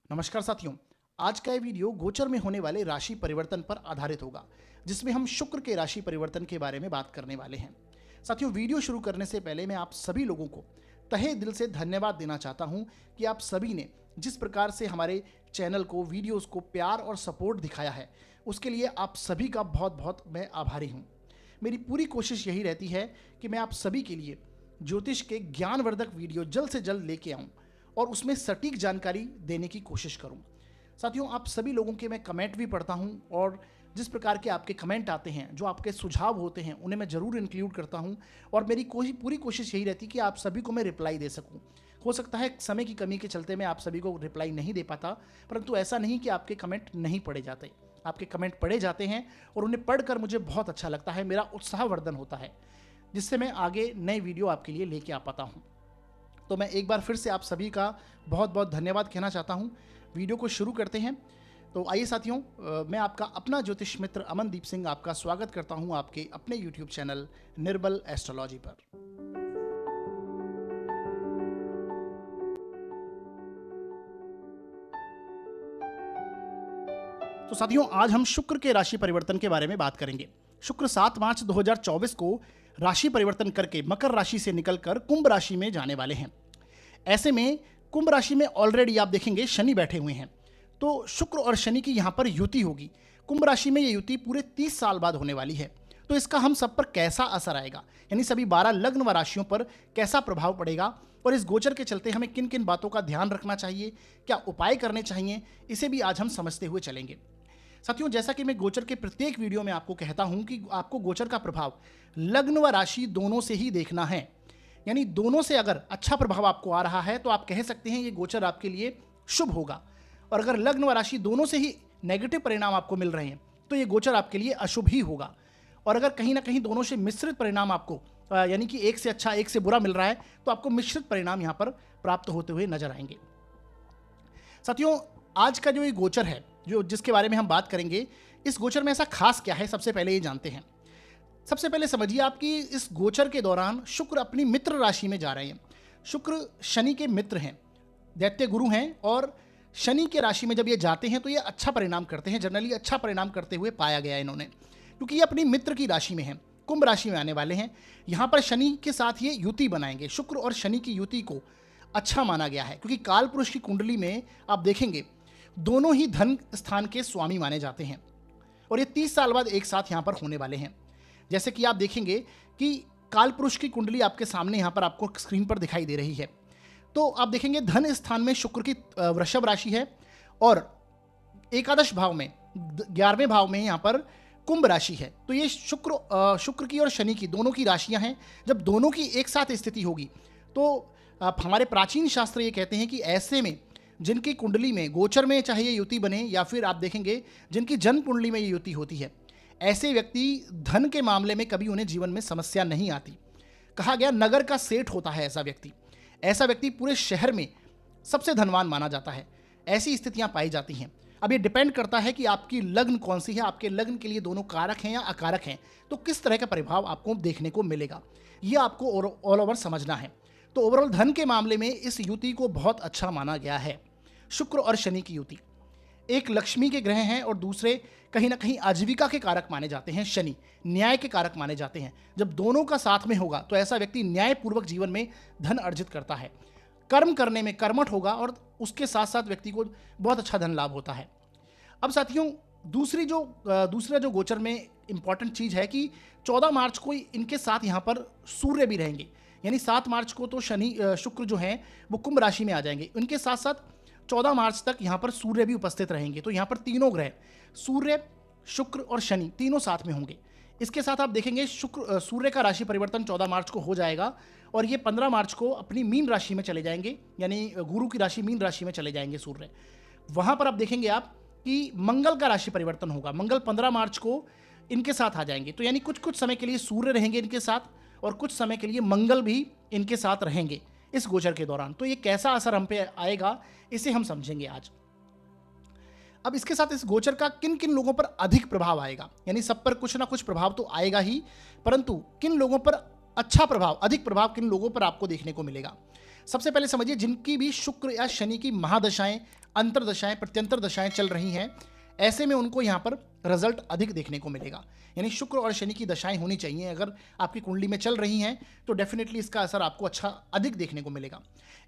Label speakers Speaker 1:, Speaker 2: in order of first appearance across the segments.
Speaker 1: नमस्कार साथियों। आज का ये वीडियो गोचर में होने वाले राशि परिवर्तन पर आधारित होगा, जिसमें हम शुक्र के राशि परिवर्तन के बारे में बात करने वाले हैं। साथियों, वीडियो शुरू करने से पहले मैं आप सभी लोगों को तहे दिल से धन्यवाद देना चाहता हूं कि आप सभी ने जिस प्रकार से हमारे चैनल को, वीडियोस को प्यार और सपोर्ट दिखाया है, उसके लिए आप सभी का बहुत बहुत मैं आभारी हूं। मेरी पूरी कोशिश यही रहती है कि मैं आप सभी के लिए ज्योतिष के ज्ञानवर्धक वीडियो जल्द से जल्द लेके आऊं और उसमें सटीक जानकारी देने की कोशिश करूं। साथियों, आप सभी लोगों के मैं कमेंट भी पढ़ता हूं और जिस प्रकार के आपके कमेंट आते हैं, जो आपके सुझाव होते हैं, उन्हें मैं ज़रूर इंक्लूड करता हूं और मेरी पूरी कोशिश यही रहती है कि आप सभी को मैं रिप्लाई दे सकूं। हो सकता है समय की कमी के चलते मैं आप सभी को रिप्लाई नहीं दे पाता, परंतु ऐसा नहीं कि आपके कमेंट नहीं पढ़े जाते। आपके कमेंट पढ़े जाते हैं और उन्हें पढ़कर मुझे बहुत अच्छा लगता है, मेरा उत्साहवर्धन होता है, जिससे मैं आगे नए वीडियो आपके लिए लेके आ पाता हूँ। तो मैं एक बार फिर से आप सभी का बहुत बहुत धन्यवाद कहना चाहता हूं। वीडियो को शुरू करते हैं। तो आइए साथियों, मैं आपका अपना ज्योतिष मित्र अमनदीप सिंह आपका स्वागत करता हूं आपके अपने यूट्यूब चैनल निर्बल एस्ट्रोलॉजी पर। तो साथियों, आज हम शुक्र के राशि परिवर्तन के बारे में बात करेंगे। शुक्र 7 मार्च 2024 को राशि परिवर्तन करके मकर राशि से निकलकर कुंभ राशि में जाने वाले हैं। ऐसे में कुंभ राशि में ऑलरेडी आप देखेंगे शनि बैठे हुए हैं, तो शुक्र और शनि की यहाँ पर युति होगी। कुंभ राशि में ये युति पूरे 30 साल बाद होने वाली है। तो इसका हम सब पर कैसा असर आएगा, यानी सभी 12 लग्न व राशियों पर कैसा प्रभाव पड़ेगा और इस गोचर के चलते हमें किन किन बातों का ध्यान रखना चाहिए, क्या उपाय करने चाहिए, इसे भी आज हम समझते हुए चलेंगे। साथियों, जैसा कि मैं गोचर के प्रत्येक वीडियो में आपको कहता हूं कि आपको गोचर का प्रभाव लग्न व राशि दोनों से ही देखना है। यानी दोनों से अगर अच्छा प्रभाव आपको आ रहा है तो आप कह सकते हैं ये गोचर आपके लिए शुभ होगा, और अगर लग्न व राशि दोनों से ही नेगेटिव परिणाम आपको मिल रहे हैं तो ये गोचर आपके लिए अशुभ ही होगा। और अगर कहीं ना कहीं दोनों से मिश्रित परिणाम आपको यानी कि एक से अच्छा एक से बुरा मिल रहा है तो आपको मिश्रित परिणाम यहाँ पर प्राप्त होते हुए नजर आएंगे। साथियों, आज का जो ये गोचर है, जो जिसके बारे में हम बात करेंगे, इस गोचर में ऐसा खास क्या है, सबसे पहले ये जानते हैं। सबसे पहले समझिए आपकी इस गोचर के दौरान शुक्र अपनी मित्र राशि में जा रहे हैं। शुक्र शनि के मित्र हैं, दैत्य गुरु हैं, और शनि के राशि में जब ये जाते हैं तो ये अच्छा परिणाम करते हैं। जनरली अच्छा परिणाम करते हुए पाया गया इन्होंने, क्योंकि ये अपनी मित्र की राशि में हैं, कुंभ राशि में आने वाले हैं। यहाँ पर शनि के साथ ये युति बनाएंगे। शुक्र और शनि की युति को अच्छा माना गया है, क्योंकि काल पुरुष की कुंडली में आप देखेंगे दोनों ही धन स्थान के स्वामी माने जाते हैं, और ये 30 साल बाद एक साथ यहाँ पर होने वाले हैं। जैसे कि आप देखेंगे कि काल पुरुष की कुंडली आपके सामने यहाँ पर आपको स्क्रीन पर दिखाई दे रही है। तो आप देखेंगे धन स्थान में शुक्र की वृषभ राशि है, और एकादश भाव में 11वें भाव में यहाँ पर कुंभ राशि है। तो ये शुक्र की और शनि की दोनों की राशियाँ हैं। जब दोनों की एक साथ स्थिति होगी तो हमारे प्राचीन शास्त्र ये कहते हैं कि ऐसे में जिनकी कुंडली में गोचर में चाहे ये युति बने या फिर आप देखेंगे जिनकी जन्म कुंडली में ये युति होती है, ऐसे व्यक्ति धन के मामले में कभी उन्हें जीवन में समस्या नहीं आती। कहा गया नगर का सेठ होता है ऐसा व्यक्ति पूरे शहर में सबसे धनवान माना जाता है। ऐसी स्थितियां पाई जाती हैं। अब ये डिपेंड करता है कि आपकी लग्न कौन सी है, आपके लग्न के लिए दोनों कारक हैं या अकारक हैं, तो किस तरह का प्रभाव आपको देखने को मिलेगा, ये आपको ऑल ओवर समझना है। तो ओवरऑल धन के मामले में इस युति को बहुत अच्छा माना गया है। शुक्र और शनि की युति एक लक्ष्मी के ग्रह हैं और दूसरे कहीं ना कहीं आजीविका के कारक माने जाते हैं। शनि न्याय के कारक माने जाते हैं। जब दोनों का साथ में होगा तो ऐसा व्यक्ति न्यायपूर्वक जीवन में धन अर्जित करता है, कर्म करने में कर्मठ होगा, और उसके साथ साथ व्यक्ति को बहुत अच्छा धन लाभ होता है। अब साथियों, दूसरा जो गोचर में इंपॉर्टेंट चीज है कि 14 मार्च को इनके साथ यहाँ पर सूर्य भी रहेंगे। यानी 7 मार्च को तो शुक्र जो है वो कुंभ राशि में आ जाएंगे। उनके साथ साथ 14 मार्च तक यहाँ पर सूर्य भी उपस्थित रहेंगे। तो यहाँ पर तीनों ग्रह सूर्य, शुक्र और शनि तीनों साथ में होंगे। इसके साथ आप देखेंगे सूर्य का राशि परिवर्तन 14 मार्च को हो जाएगा, और ये 15 मार्च को अपनी मीन राशि में चले जाएंगे, यानी गुरु की राशि मीन राशि में चले जाएंगे सूर्य। वहाँ पर आप देखेंगे आप कि मंगल का राशि परिवर्तन होगा। मंगल 15 मार्च को इनके साथ आ जाएंगे। तो यानी कुछ समय के लिए सूर्य रहेंगे इनके साथ, और कुछ समय के लिए मंगल भी इनके साथ रहेंगे इस गोचर के दौरान। तो ये कैसा असर हम पे आएगा, इसे हम समझेंगे आज। अब इसके साथ इस गोचर का किन किन लोगों पर अधिक प्रभाव आएगा, यानी सब पर कुछ ना कुछ प्रभाव तो आएगा ही, परंतु किन लोगों पर अच्छा प्रभाव, अधिक प्रभाव किन लोगों पर आपको देखने को मिलेगा। सबसे पहले समझिए, जिनकी भी शुक्र या शनि की महादशाएं, अंतरदशाएं, प्रत्यंतर दशाएं चल रही हैं, ऐसे में उनको यहाँ पर रिजल्ट अधिक देखने को मिलेगा। यानी शुक्र और शनि की दशाएं होनी चाहिए, अगर आपकी कुंडली में चल रही हैं तो डेफिनेटली इसका असर आपको अच्छा अधिक देखने को मिलेगा।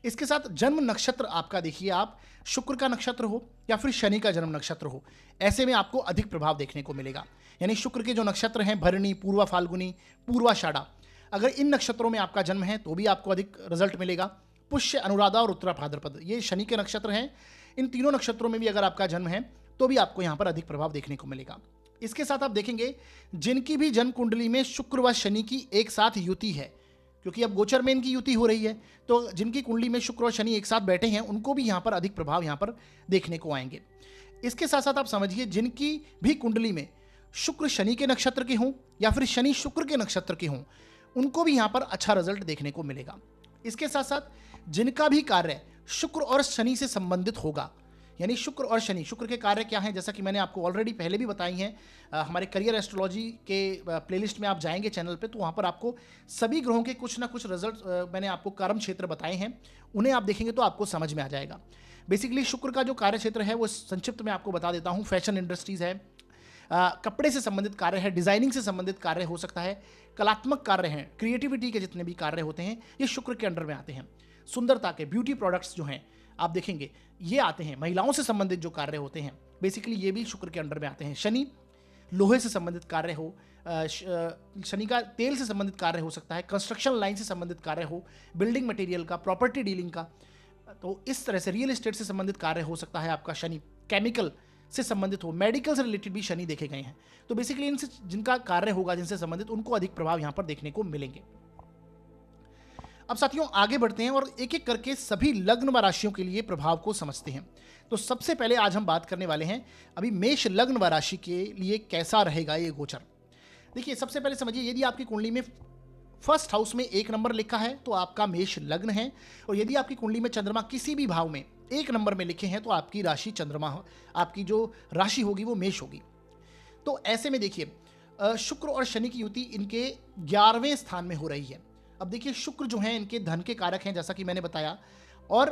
Speaker 1: इसके साथ जन्म नक्षत्र आपका देखिए, आप शुक्र का नक्षत्र हो या फिर शनि का जन्म नक्षत्र हो, ऐसे में आपको अधिक प्रभाव देखने को मिलेगा। यानी शुक्र के जो नक्षत्र हैं भरणी, पूर्वा फाल्गुनी, पूर्वाषाढ़ा, अगर इन नक्षत्रों में आपका जन्म है तो भी आपको अधिक रिजल्ट मिलेगा। पुष्य, अनुराधा और उत्तरा भाद्रपद, ये शनि के नक्षत्र हैं। इन तीनों नक्षत्रों में भी अगर आपका जन्म है तो भी आपको यहाँ पर अधिक प्रभाव देखने को मिलेगा। इसके साथ आप देखेंगे, जिनकी भी जन्म कुंडली में शुक्र व शनि की एक साथ युति है, क्योंकि अब गोचर में इनकी युति हो रही है, तो जिनकी कुंडली में शुक्र और शनि एक साथ बैठे हैं उनको भी यहाँ पर अधिक प्रभाव यहाँ पर देखने को आएंगे। इसके साथ साथ आप समझिए, जिनकी भी कुंडली में शुक्र शनि के नक्षत्र के हों या फिर शनि शुक्र के नक्षत्र के हों, उनको भी यहाँ पर अच्छा रिजल्ट देखने को मिलेगा। इसके साथ साथ जिनका भी कार्य शुक्र और शनि से संबंधित होगा, यानी शुक्र और शनि, शुक्र के कार्य क्या हैं, जैसा कि मैंने आपको ऑलरेडी पहले भी बताई हैं, हमारे करियर एस्ट्रोलॉजी के प्लेलिस्ट में आप जाएंगे चैनल पे, तो वहाँ पर आपको सभी ग्रहों के कुछ ना कुछ रिजल्ट मैंने आपको कर्म क्षेत्र बताए हैं, उन्हें आप देखेंगे तो आपको समझ में आ जाएगा। बेसिकली शुक्र का जो कार्य क्षेत्र है वो संक्षिप्त में आपको बता देता हूँ। फैशन इंडस्ट्रीज़ है, कपड़े से संबंधित कार्य है, डिजाइनिंग से संबंधित कार्य हो सकता है, कलात्मक कार्य हैं, क्रिएटिविटी के जितने भी कार्य होते हैं ये शुक्र के अंडर में आते हैं। सुंदरता के ब्यूटी प्रोडक्ट्स जो हैं आप देखेंगे ये आते हैं। महिलाओं से संबंधित जो कार्य होते हैं बेसिकली ये भी शुक्र के अंडर में आते हैं। शनि लोहे से संबंधित कार्य हो, शनि का तेल से संबंधित कार्य हो सकता है, कंस्ट्रक्शन लाइन से संबंधित कार्य हो, बिल्डिंग मटेरियल का, प्रॉपर्टी डीलिंग का, तो इस तरह से रियल एस्टेट से संबंधित कार्य हो सकता है आपका शनि, केमिकल से संबंधित हो, मेडिकल से रिलेटेड भी शनि देखे गए हैं। तो बेसिकली इनसे जिनका कार्य होगा, जिनसे संबंधित, उनको अधिक प्रभाव यहाँ पर देखने को मिलेंगे। अब साथियों आगे बढ़ते हैं और एक एक करके सभी लग्न व राशियों के लिए प्रभाव को समझते हैं। तो सबसे पहले आज हम बात करने वाले हैं अभी मेष लग्न व राशि के लिए कैसा रहेगा ये गोचर। देखिए, सबसे पहले समझिए, यदि आपकी कुंडली में फर्स्ट हाउस में 1 नंबर लिखा है तो आपका मेष लग्न है, और यदि आपकी कुंडली में चंद्रमा किसी भी भाव में 1 नंबर में लिखे हैं तो आपकी राशि चंद्रमा, आपकी जो राशि होगी वो मेष होगी। तो ऐसे में देखिए, शुक्र और शनि की युति इनके 11वें स्थान में हो रही है। अब देखिए, शुक्र जो हैं इनके धन के कारक हैं जैसा कि मैंने बताया, और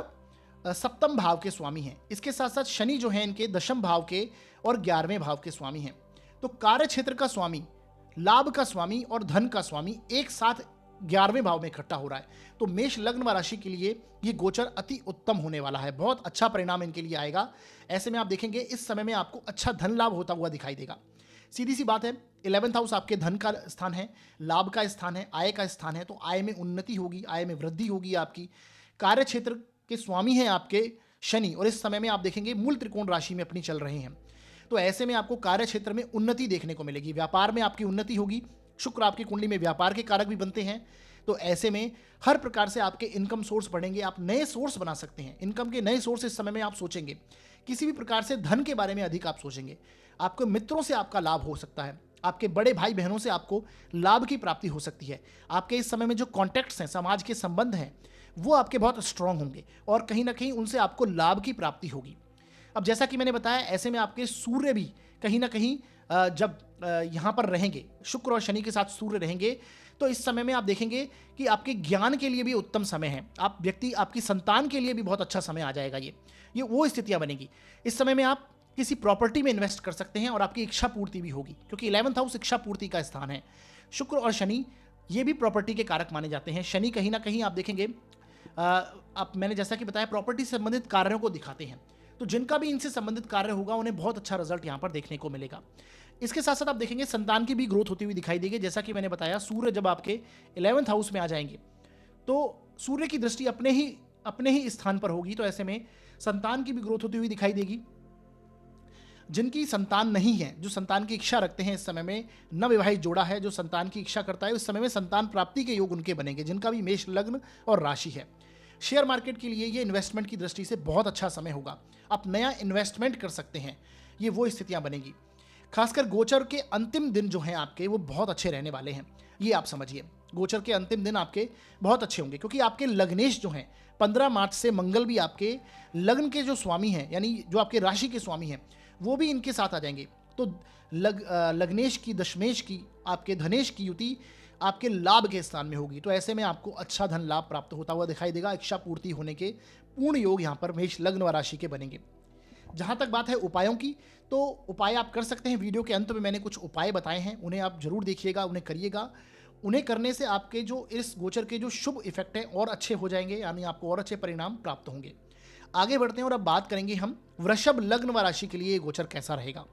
Speaker 1: सप्तम भाव के स्वामी हैं। इसके साथ साथ शनि जो हैं इनके दशम भाव के और 11वें भाव के स्वामी हैं। तो कार्य क्षेत्र का स्वामी, लाभ का स्वामी और धन का स्वामी एक साथ 11वें भाव में इकट्ठा हो रहा है। तो मेष लग्न व राशि के लिए ये गोचर अति उत्तम होने वाला है, बहुत अच्छा परिणाम इनके लिए आएगा। ऐसे में आप देखेंगे इस समय में आपको अच्छा धन लाभ होता हुआ दिखाई देगा। सीधी सी बात है, 11th हाउस आपके धन का स्थान है, लाभ का स्थान है, आय का स्थान है, तो आय में उन्नति होगी, आय में वृद्धि होगी आपकी। कार्य क्षेत्र के स्वामी हैं आपके शनि, और इस समय में आप देखेंगे मूल त्रिकोण राशि में अपनी चल रहे हैं। तो ऐसे में आपको कार्य क्षेत्र में उन्नति देखने को मिलेगी, व्यापार में आपकी उन्नति होगी। शुक्र आपकी कुंडली में व्यापार के कारक भी बनते हैं, तो ऐसे में हर प्रकार से आपके इनकम सोर्स बढ़ेंगे, आप नए सोर्स बना सकते हैं। इनकम के नए सोर्स इस समय में आप सोचेंगे, किसी भी प्रकार से धन के बारे में अधिक आप सोचेंगे। आपके मित्रों से आपका लाभ हो सकता है, आपके बड़े भाई बहनों से आपको लाभ की प्राप्ति हो सकती है। आपके इस समय में जो कॉन्टैक्ट्स हैं, समाज के संबंध हैं, वो आपके बहुत स्ट्रांग होंगे और कहीं ना कहीं उनसे आपको लाभ की प्राप्ति होगी। अब जैसा कि मैंने बताया, ऐसे में आपके सूर्य भी कहीं ना कहीं जब यहाँ पर रहेंगे, शुक्र और शनि के साथ सूर्य रहेंगे, तो इस समय में आप देखेंगे कि आपके ज्ञान के लिए भी उत्तम समय है। आपकी संतान के लिए भी बहुत अच्छा समय आ जाएगा। ये वो स्थितियाँ बनेगी। इस समय में आप किसी प्रॉपर्टी में इन्वेस्ट कर सकते हैं और आपकी इच्छा पूर्ति भी होगी, क्योंकि 11th हाउस इच्छा पूर्ति का स्थान है। शुक्र और शनि ये भी प्रॉपर्टी के कारक माने जाते हैं। शनि कहीं ना कहीं आप देखेंगे, मैंने जैसा कि बताया, प्रॉपर्टी से संबंधित कार्यों को दिखाते हैं। तो जिनका भी इनसे संबंधित कार्य होगा उन्हें बहुत अच्छा रिजल्ट यहाँ पर देखने को मिलेगा। इसके साथ साथ आप देखेंगे संतान की भी ग्रोथ होती हुई दिखाई देगी। जैसा कि मैंने बताया, सूर्य जब आपके 11th हाउस में आ जाएंगे तो सूर्य की दृष्टि अपने ही स्थान पर होगी, तो ऐसे में संतान की भी ग्रोथ होती हुई दिखाई देगी। जिनकी संतान नहीं है, जो संतान की इच्छा रखते हैं, इस समय में नवविवाहित जोड़ा है जो संतान की इच्छा करता है, उस समय में संतान प्राप्ति के योग उनके बनेंगे, जिनका भी मेष लग्न और राशि है। शेयर मार्केट के लिए ये इन्वेस्टमेंट की दृष्टि से बहुत अच्छा समय होगा, आप नया इन्वेस्टमेंट कर सकते हैं, ये वो स्थितियां बनेगी। खासकर गोचर के अंतिम दिन जो हैं आपके, वो बहुत अच्छे रहने वाले हैं, ये आप समझिए। गोचर के अंतिम दिन आपके बहुत अच्छे होंगे, क्योंकि आपके लग्नेश जो हैं 15 मार्च से मंगल भी आपके लग्न के जो स्वामी हैं, यानी जो आपके राशि के स्वामी हैं, वो भी इनके साथ आ जाएंगे। तो लग्नेश की, दशमेश की, आपके धनेश की युति आपके लाभ के स्थान में होगी। तो ऐसे में आपको अच्छा धन लाभ प्राप्त होता हुआ दिखाई देगा। इच्छा पूर्ति होने के पूर्ण योग यहाँ पर मेष लग्न व राशि के बनेंगे। जहाँ तक बात है उपायों की, तो उपाय आप कर सकते हैं। वीडियो के अंत में मैंने कुछ उपाय बताए हैं, उन्हें आप जरूर देखिएगा, उन्हें करिएगा। उन्हें करने से आपके जो इस गोचर के जो शुभ इफेक्ट हैं और अच्छे हो जाएंगे, यानी आपको और अच्छे परिणाम प्राप्त होंगे। आगे बढ़ते हैं और अब बात करेंगे हम वृषभ लग्न व राशि के लिए ये गोचर कैसा रहेगा।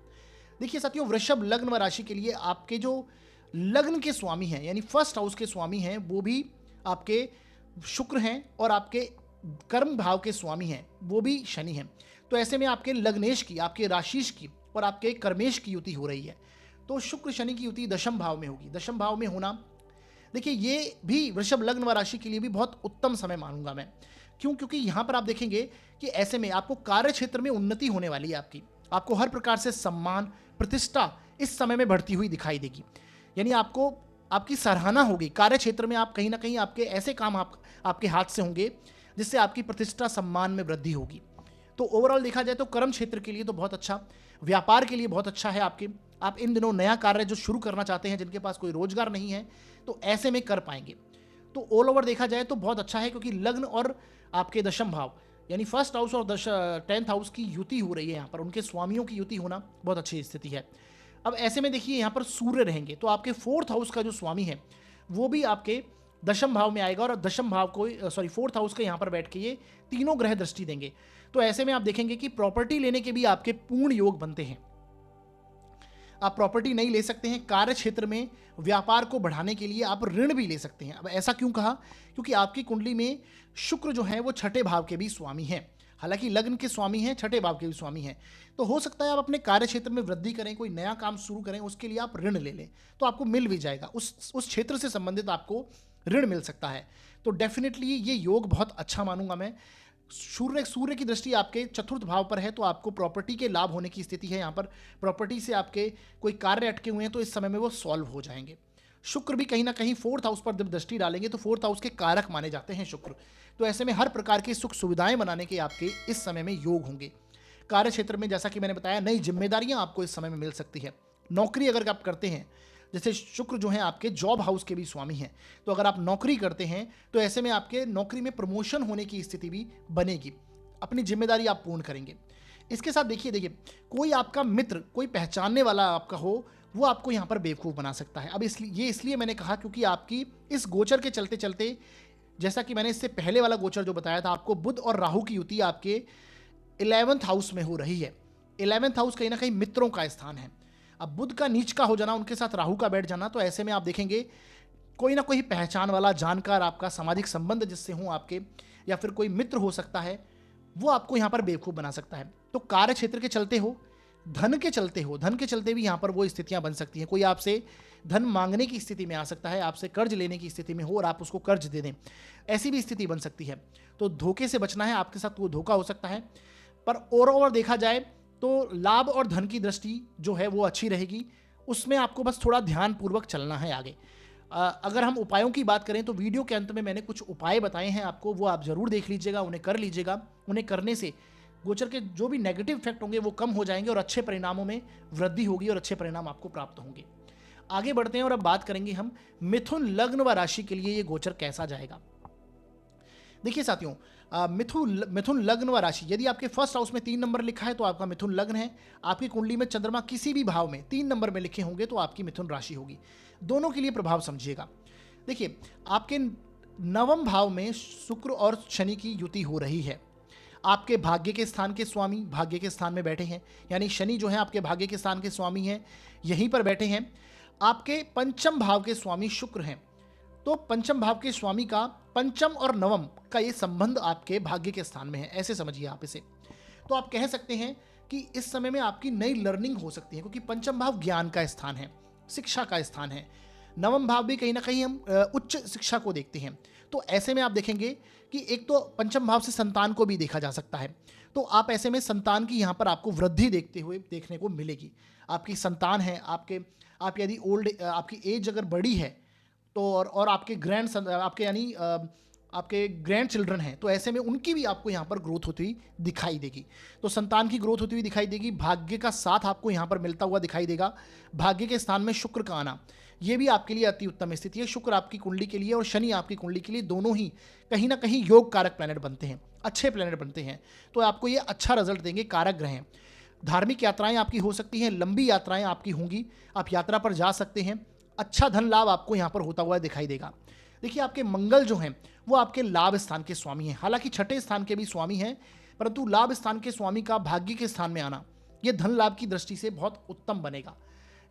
Speaker 1: देखिए साथियों, वृषभ लग्न व राशि के लिए आपके जो लग्न के स्वामी हैं, यानी फर्स्ट हाउस के स्वामी हैं, वो भी आपके शुक्र हैं और आपके कर्म भाव के स्वामी हैं वो भी शनि हैं। तो ऐसे में आपके लग्नेश की, आपके राशिश की और आपके कर्मेश की युति हो रही है। तो शुक्र शनि की युति दशम भाव में होगी। दशम भाव में होना, देखिए ये भी वृषभ लग्न व राशि के लिए भी बहुत उत्तम समय मानूंगा मैं। क्यों? क्योंकि यहाँ पर आप देखेंगे कि ऐसे में आपको कार्य क्षेत्र में उन्नति होने वाली है। आपको हर प्रकार से सम्मान प्रतिष्ठा इस समय में बढ़ती हुई दिखाई देगी। यानी आपको आपकी सराहना होगी कार्य क्षेत्र में। आप कहीं ना कहीं आपके ऐसे काम आपके हाथ से होंगे जिससे आपकी प्रतिष्ठा सम्मान में वृद्धि होगी। तो ओवरऑल देखा जाए तो कर्म क्षेत्र के लिए तो बहुत अच्छा, व्यापार के लिए बहुत अच्छा है। आप इन दिनों नया कार्य जो शुरू करना चाहते हैं, जिनके पास कोई रोजगार नहीं है, तो ऐसे में कर पाएंगे। तो ऑल ओवर देखा जाए तो बहुत अच्छा है, क्योंकि लग्न और आपके दशम भाव यानी फर्स्ट हाउस और 10th हाउस की युति हो रही है। यहाँ पर उनके स्वामियों की युति होना बहुत अच्छी स्थिति है। अब ऐसे में देखिए यहाँ पर सूर्य रहेंगे, तो आपके 4th हाउस का जो स्वामी है वो भी आपके दशम भाव में आएगा और दशम भाव को 4th हाउस के यहाँ पर बैठ के ये तीनों ग्रह दृष्टि देंगे। तो ऐसे में आप देखेंगे कि प्रॉपर्टी लेने के भी आपके पूर्ण योग बनते हैं। आप प्रॉपर्टी नहीं ले सकते हैं। कार्य क्षेत्र में व्यापार को बढ़ाने के लिए आप ऋण भी ले सकते हैं। अब ऐसा क्यों कहा? क्योंकि आपकी कुंडली में शुक्र जो है वो 6ठे भाव के भी स्वामी हैं। हालांकि लग्न के स्वामी हैं, 6ठे भाव के भी स्वामी हैं। तो हो सकता है आप अपने कार्य क्षेत्र में वृद्धि करें, कोई नया काम शुरू करें, उसके लिए आप ऋण ले लें, तो आपको मिल भी जाएगा। उस क्षेत्र से संबंधित आपको ऋण मिल सकता है। तो डेफिनेटली ये योग बहुत अच्छा मानूंगा मैं। सूर्य की दृष्टि आपके 4th भाव पर है, तो आपको प्रॉपर्टी के लाभ होने की स्थिति है। यहाँ पर प्रॉपर्टी से आपके कोई कार्य अटके हुए हैं तो इस समय में वो सॉल्व हो जाएंगे। शुक्र भी कहीं ना कहीं 4th हाउस पर जब दृष्टि डालेंगे तो 4th हाउस के कारक माने जाते हैं शुक्र। तो ऐसे में हर प्रकार की सुख सुविधाएं बनाने के आपके इस समय में योग होंगे। कार्य क्षेत्र में जैसा कि मैंने बताया, नई जिम्मेदारियां आपको इस समय में मिल सकती है। नौकरी अगर आप करते हैं, जैसे शुक्र जो है आपके जॉब हाउस के भी स्वामी हैं, तो अगर आप नौकरी करते हैं तो ऐसे में आपके नौकरी में प्रमोशन होने की स्थिति भी बनेगी। अपनी जिम्मेदारी आप पूर्ण करेंगे। इसके साथ देखिए कोई आपका मित्र, कोई पहचानने वाला आपका हो, वो आपको यहाँ पर बेवकूफ़ बना सकता है। अब इसलिए मैंने कहा क्योंकि आपकी इस गोचर के चलते चलते, जैसा कि मैंने इससे पहले वाला गोचर जो बताया था आपको, बुध और राहु की युति आपके 11th हाउस में हो रही है। 11th हाउस कहीं ना कहीं मित्रों का स्थान है। अब बुध का नीच का हो जाना, उनके साथ राहु का बैठ जाना, तो ऐसे में आप देखेंगे कोई ना कोई पहचान वाला, जानकार, आपका सामाजिक संबंध जिससे हो आपके, या फिर कोई मित्र हो सकता है, वो आपको यहाँ पर बेवकूफ़ बना सकता है। तो कार्य क्षेत्र के चलते हो, धन के चलते भी यहाँ पर वो स्थितियाँ बन सकती हैं। कोई आपसे धन मांगने की स्थिति में आ सकता है, आपसे कर्ज लेने की स्थिति में हो और आप उसको कर्ज दे दें, ऐसी भी स्थिति बन सकती है। तो धोखे से बचना है, आपके साथ वो धोखा हो सकता है। पर ओवरऑल देखा जाए तो लाभ और धन की दृष्टि जो है वो अच्छी रहेगी। उसमें आपको बस थोड़ा ध्यानपूर्वक चलना है आगे। अगर हम उपायों की बात करें तो वीडियो के अंत में मैंने कुछ उपाय बताए हैं आपको, वो आप ज़रूर देख लीजिएगा, उन्हें कर लीजिएगा। उन्हें करने से गोचर के जो भी नेगेटिव इफेक्ट होंगे वो कम हो जाएंगे और अच्छे परिणामों में वृद्धि होगी और अच्छे परिणाम आपको प्राप्त होंगे। आगे बढ़ते हैं और अब बात करेंगे हम मिथुन लग्न व राशि के लिए ये गोचर कैसा जाएगा। देखिए साथियों, मिथुन लग्न व राशि, यदि आपके फर्स्ट हाउस में 3 नंबर लिखा है तो आपका मिथुन लग्न है। आपकी कुंडली में चंद्रमा किसी भी भाव में 3 नंबर में लिखे होंगे तो आपकी मिथुन राशि होगी। दोनों के लिए प्रभाव समझिएगा। देखिए, आपके 9वें भाव में शुक्र और शनि की युति हो रही है। आपके भाग्य के स्थान के स्वामी भाग्य के स्थान में बैठे हैं, यानी शनि जो है आपके भाग्य के स्थान के स्वामी हैं, यहीं पर बैठे हैं। आपके 5म भाव के स्वामी शुक्र हैं। तो 5म भाव के स्वामी का 5म और 9वीं का ये संबंध आपके भाग्य के स्थान में है, ऐसे समझिए आप इसे। तो आप कह सकते हैं कि इस समय में आपकी नई लर्निंग हो सकती है, क्योंकि 5म भाव ज्ञान का स्थान है, शिक्षा का स्थान है। 9वां भाव भी कहीं ना कहीं हम उच्च शिक्षा को देखते हैं। तो ऐसे में आप देखेंगे कि एक तो 5म भाव से संतान को भी देखा जा सकता है। तो आप ऐसे में संतान की यहाँ पर आपको वृद्धि देखने को मिलेगी। आपकी संतान है, आप यदि आपकी एज अगर बड़ी है तो और आपके आपके ग्रैंड चिल्ड्रन हैं, तो ऐसे में उनकी भी आपको यहाँ पर ग्रोथ होती हुई दिखाई देगी। तो संतान की ग्रोथ होती हुई दिखाई देगी। भाग्य का साथ आपको यहाँ पर मिलता हुआ दिखाई देगा। भाग्य के स्थान में शुक्र का आना, ये भी आपके लिए अति उत्तम स्थिति है। शुक्र आपकी कुंडली के लिए और शनि आपकी कुंडली के लिए दोनों ही कहीं ना कहीं योग कारक प्लैनेट बनते हैं, अच्छे प्लैनेट बनते हैं, तो आपको ये अच्छा रिजल्ट देंगे, कारक ग्रह हैं। धार्मिक यात्राएं आपकी हो सकती हैं, लंबी यात्राएं आपकी होंगी, आप यात्रा पर जा सकते हैं, अच्छा धन लाभ आपको यहाँ पर होता हुआ दिखाई देगा। देखिए आपके मंगल जो हैं वो आपके लाभ स्थान के स्वामी हैं, हालांकि छठे स्थान के भी स्वामी हैं, परंतु लाभ स्थान के स्वामी का भाग्य के स्थान में आना ये धन लाभ की दृष्टि से बहुत उत्तम बनेगा,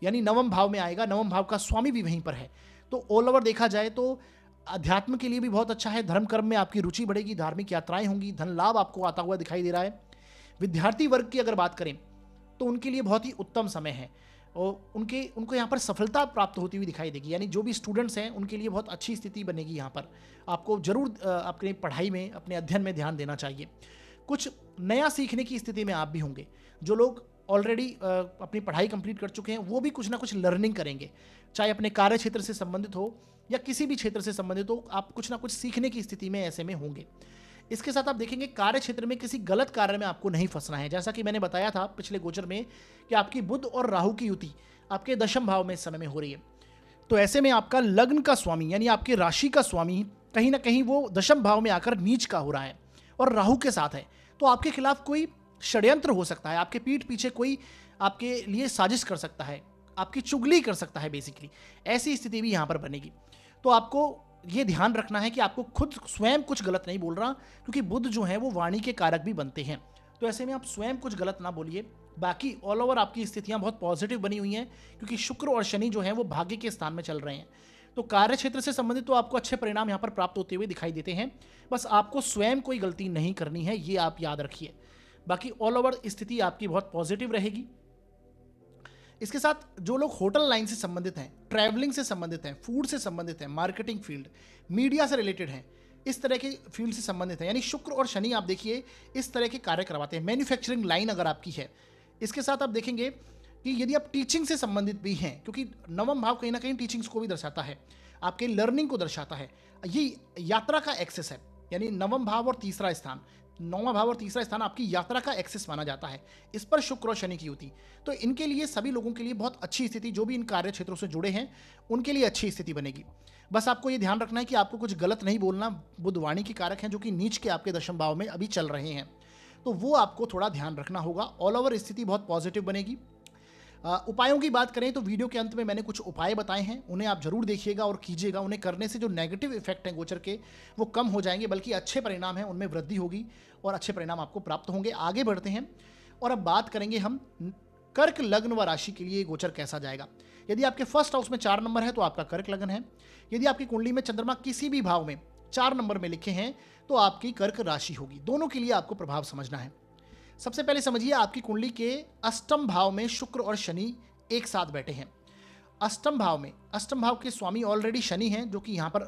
Speaker 1: यानी नवम भाव में आएगा, नवम भाव का स्वामी भी वहीं पर है। तो ऑल ओवर देखा जाए तो अध्यात्म के लिए भी बहुत अच्छा है, धर्म कर्म में आपकी रुचि बढ़ेगी, धार्मिक यात्राएं होंगी, धन लाभ आपको आता हुआ दिखाई दे रहा है। विद्यार्थी वर्ग की अगर बात करें तो उनके लिए बहुत ही उत्तम समय है और उनको यहाँ पर सफलता प्राप्त होती हुई दिखाई देगी, यानी जो भी स्टूडेंट्स हैं उनके लिए बहुत अच्छी स्थिति बनेगी। यहाँ पर आपको जरूर अपने पढ़ाई में, अपने अध्ययन में ध्यान देना चाहिए। कुछ नया सीखने की स्थिति में आप भी होंगे। जो लोग ऑलरेडी अपनी पढ़ाई कंप्लीट कर चुके हैं वो भी कुछ ना कुछ लर्निंग करेंगे, चाहे अपने कार्य क्षेत्र से संबंधित हो या किसी भी क्षेत्र से संबंधित हो, आप कुछ ना कुछ सीखने की स्थिति में ऐसे में होंगे। इसके साथ आप देखेंगे कार्य क्षेत्र में किसी गलत कार्य में आपको नहीं फंसना है। जैसा कि मैंने बताया था पिछले गोचर में कि आपकी बुध और राहु की युति आपके दशम भाव में इस समय में हो रही है, तो ऐसे में आपका लग्न का स्वामी यानी आपकी राशि का स्वामी कहीं ना कहीं वो दशम भाव में आकर नीच का हो रहा है और राहु के साथ है, तो आपके खिलाफ कोई षड्यंत्र हो सकता है, आपके पीठ पीछे कोई आपके लिए साजिश कर सकता है, आपकी चुगली कर सकता है बेसिकली, ऐसी स्थिति भी यहाँ पर बनेगी। तो आपको ये ध्यान रखना है कि आपको खुद स्वयं कुछ गलत नहीं बोल रहा, क्योंकि बुध जो है वो वाणी के कारक भी बनते हैं, तो ऐसे में आप स्वयं कुछ गलत ना बोलिए। बाकी ऑल ओवर आपकी स्थितियां बहुत पॉजिटिव बनी हुई हैं, क्योंकि शुक्र और शनि जो है वो भाग्य के स्थान में चल रहे हैं, तो कार्य क्षेत्र से संबंधित तो आपको अच्छे परिणाम यहाँ पर प्राप्त होते हुए दिखाई देते हैं। बस आपको स्वयं कोई गलती नहीं करनी है, ये आप याद रखिए। बाकी ऑल ओवर स्थिति आपकी बहुत पॉजिटिव रहेगी। इसके साथ जो लोग होटल लाइन से संबंधित हैं, ट्रैवलिंग से संबंधित हैं, फूड से संबंधित हैं, मार्केटिंग फील्ड, मीडिया से रिलेटेड हैं, इस तरह के फील्ड से संबंधित हैं, यानी शुक्र और शनि आप देखिए इस तरह के कार्य करवाते हैं। मैन्युफैक्चरिंग लाइन अगर आपकी है, इसके साथ आप देखेंगे कि यदि आप टीचिंग से संबंधित भी हैं, क्योंकि नवम भाव कहीं ना कहीं टीचिंग्स को भी दर्शाता है, आपके लर्निंग को दर्शाता है, ये यात्रा का एक्सेस है, यानी नवम भाव और तीसरा स्थान, नौवां भाव और तीसरा स्थान आपकी यात्रा का एक्सेस माना जाता है, इस पर शुक्र और शनि की युति, तो इनके लिए सभी लोगों के लिए बहुत अच्छी स्थिति, जो भी इन कार्य क्षेत्रों से जुड़े हैं उनके लिए अच्छी स्थिति बनेगी। बस आपको ये ध्यान रखना है कि आपको कुछ गलत नहीं बोलना। बुध वाणी के कारक हैं जो कि नीच के आपके दशम भाव में अभी चल रहे हैं, तो वो आपको थोड़ा ध्यान रखना होगा। ऑल ओवर स्थिति बहुत पॉजिटिव बनेगी। उपायों की बात करें तो वीडियो के अंत में मैंने कुछ उपाय बताए हैं, उन्हें आप जरूर देखिएगा और कीजिएगा। उन्हें करने से जो नेगेटिव इफेक्ट हैं गोचर के वो कम हो जाएंगे, बल्कि अच्छे परिणाम हैं उनमें वृद्धि होगी और अच्छे परिणाम आपको प्राप्त होंगे। आगे बढ़ते हैं और अब बात करेंगे हम कर्क लग्न व राशि के लिए गोचर कैसा जाएगा। यदि आपके फर्स्ट हाउस में 4 नंबर है तो आपका कर्क लग्न है। यदि आपकी कुंडली में चंद्रमा किसी भी भाव में 4 नंबर में लिखे हैं तो आपकी कर्क राशि होगी। दोनों के लिए आपको प्रभाव समझना है। सबसे पहले समझिए आपकी कुंडली के अष्टम भाव में शुक्र और शनि एक साथ बैठे हैं। अष्टम भाव के स्वामी ऑलरेडी शनि हैं, जो कि यहाँ पर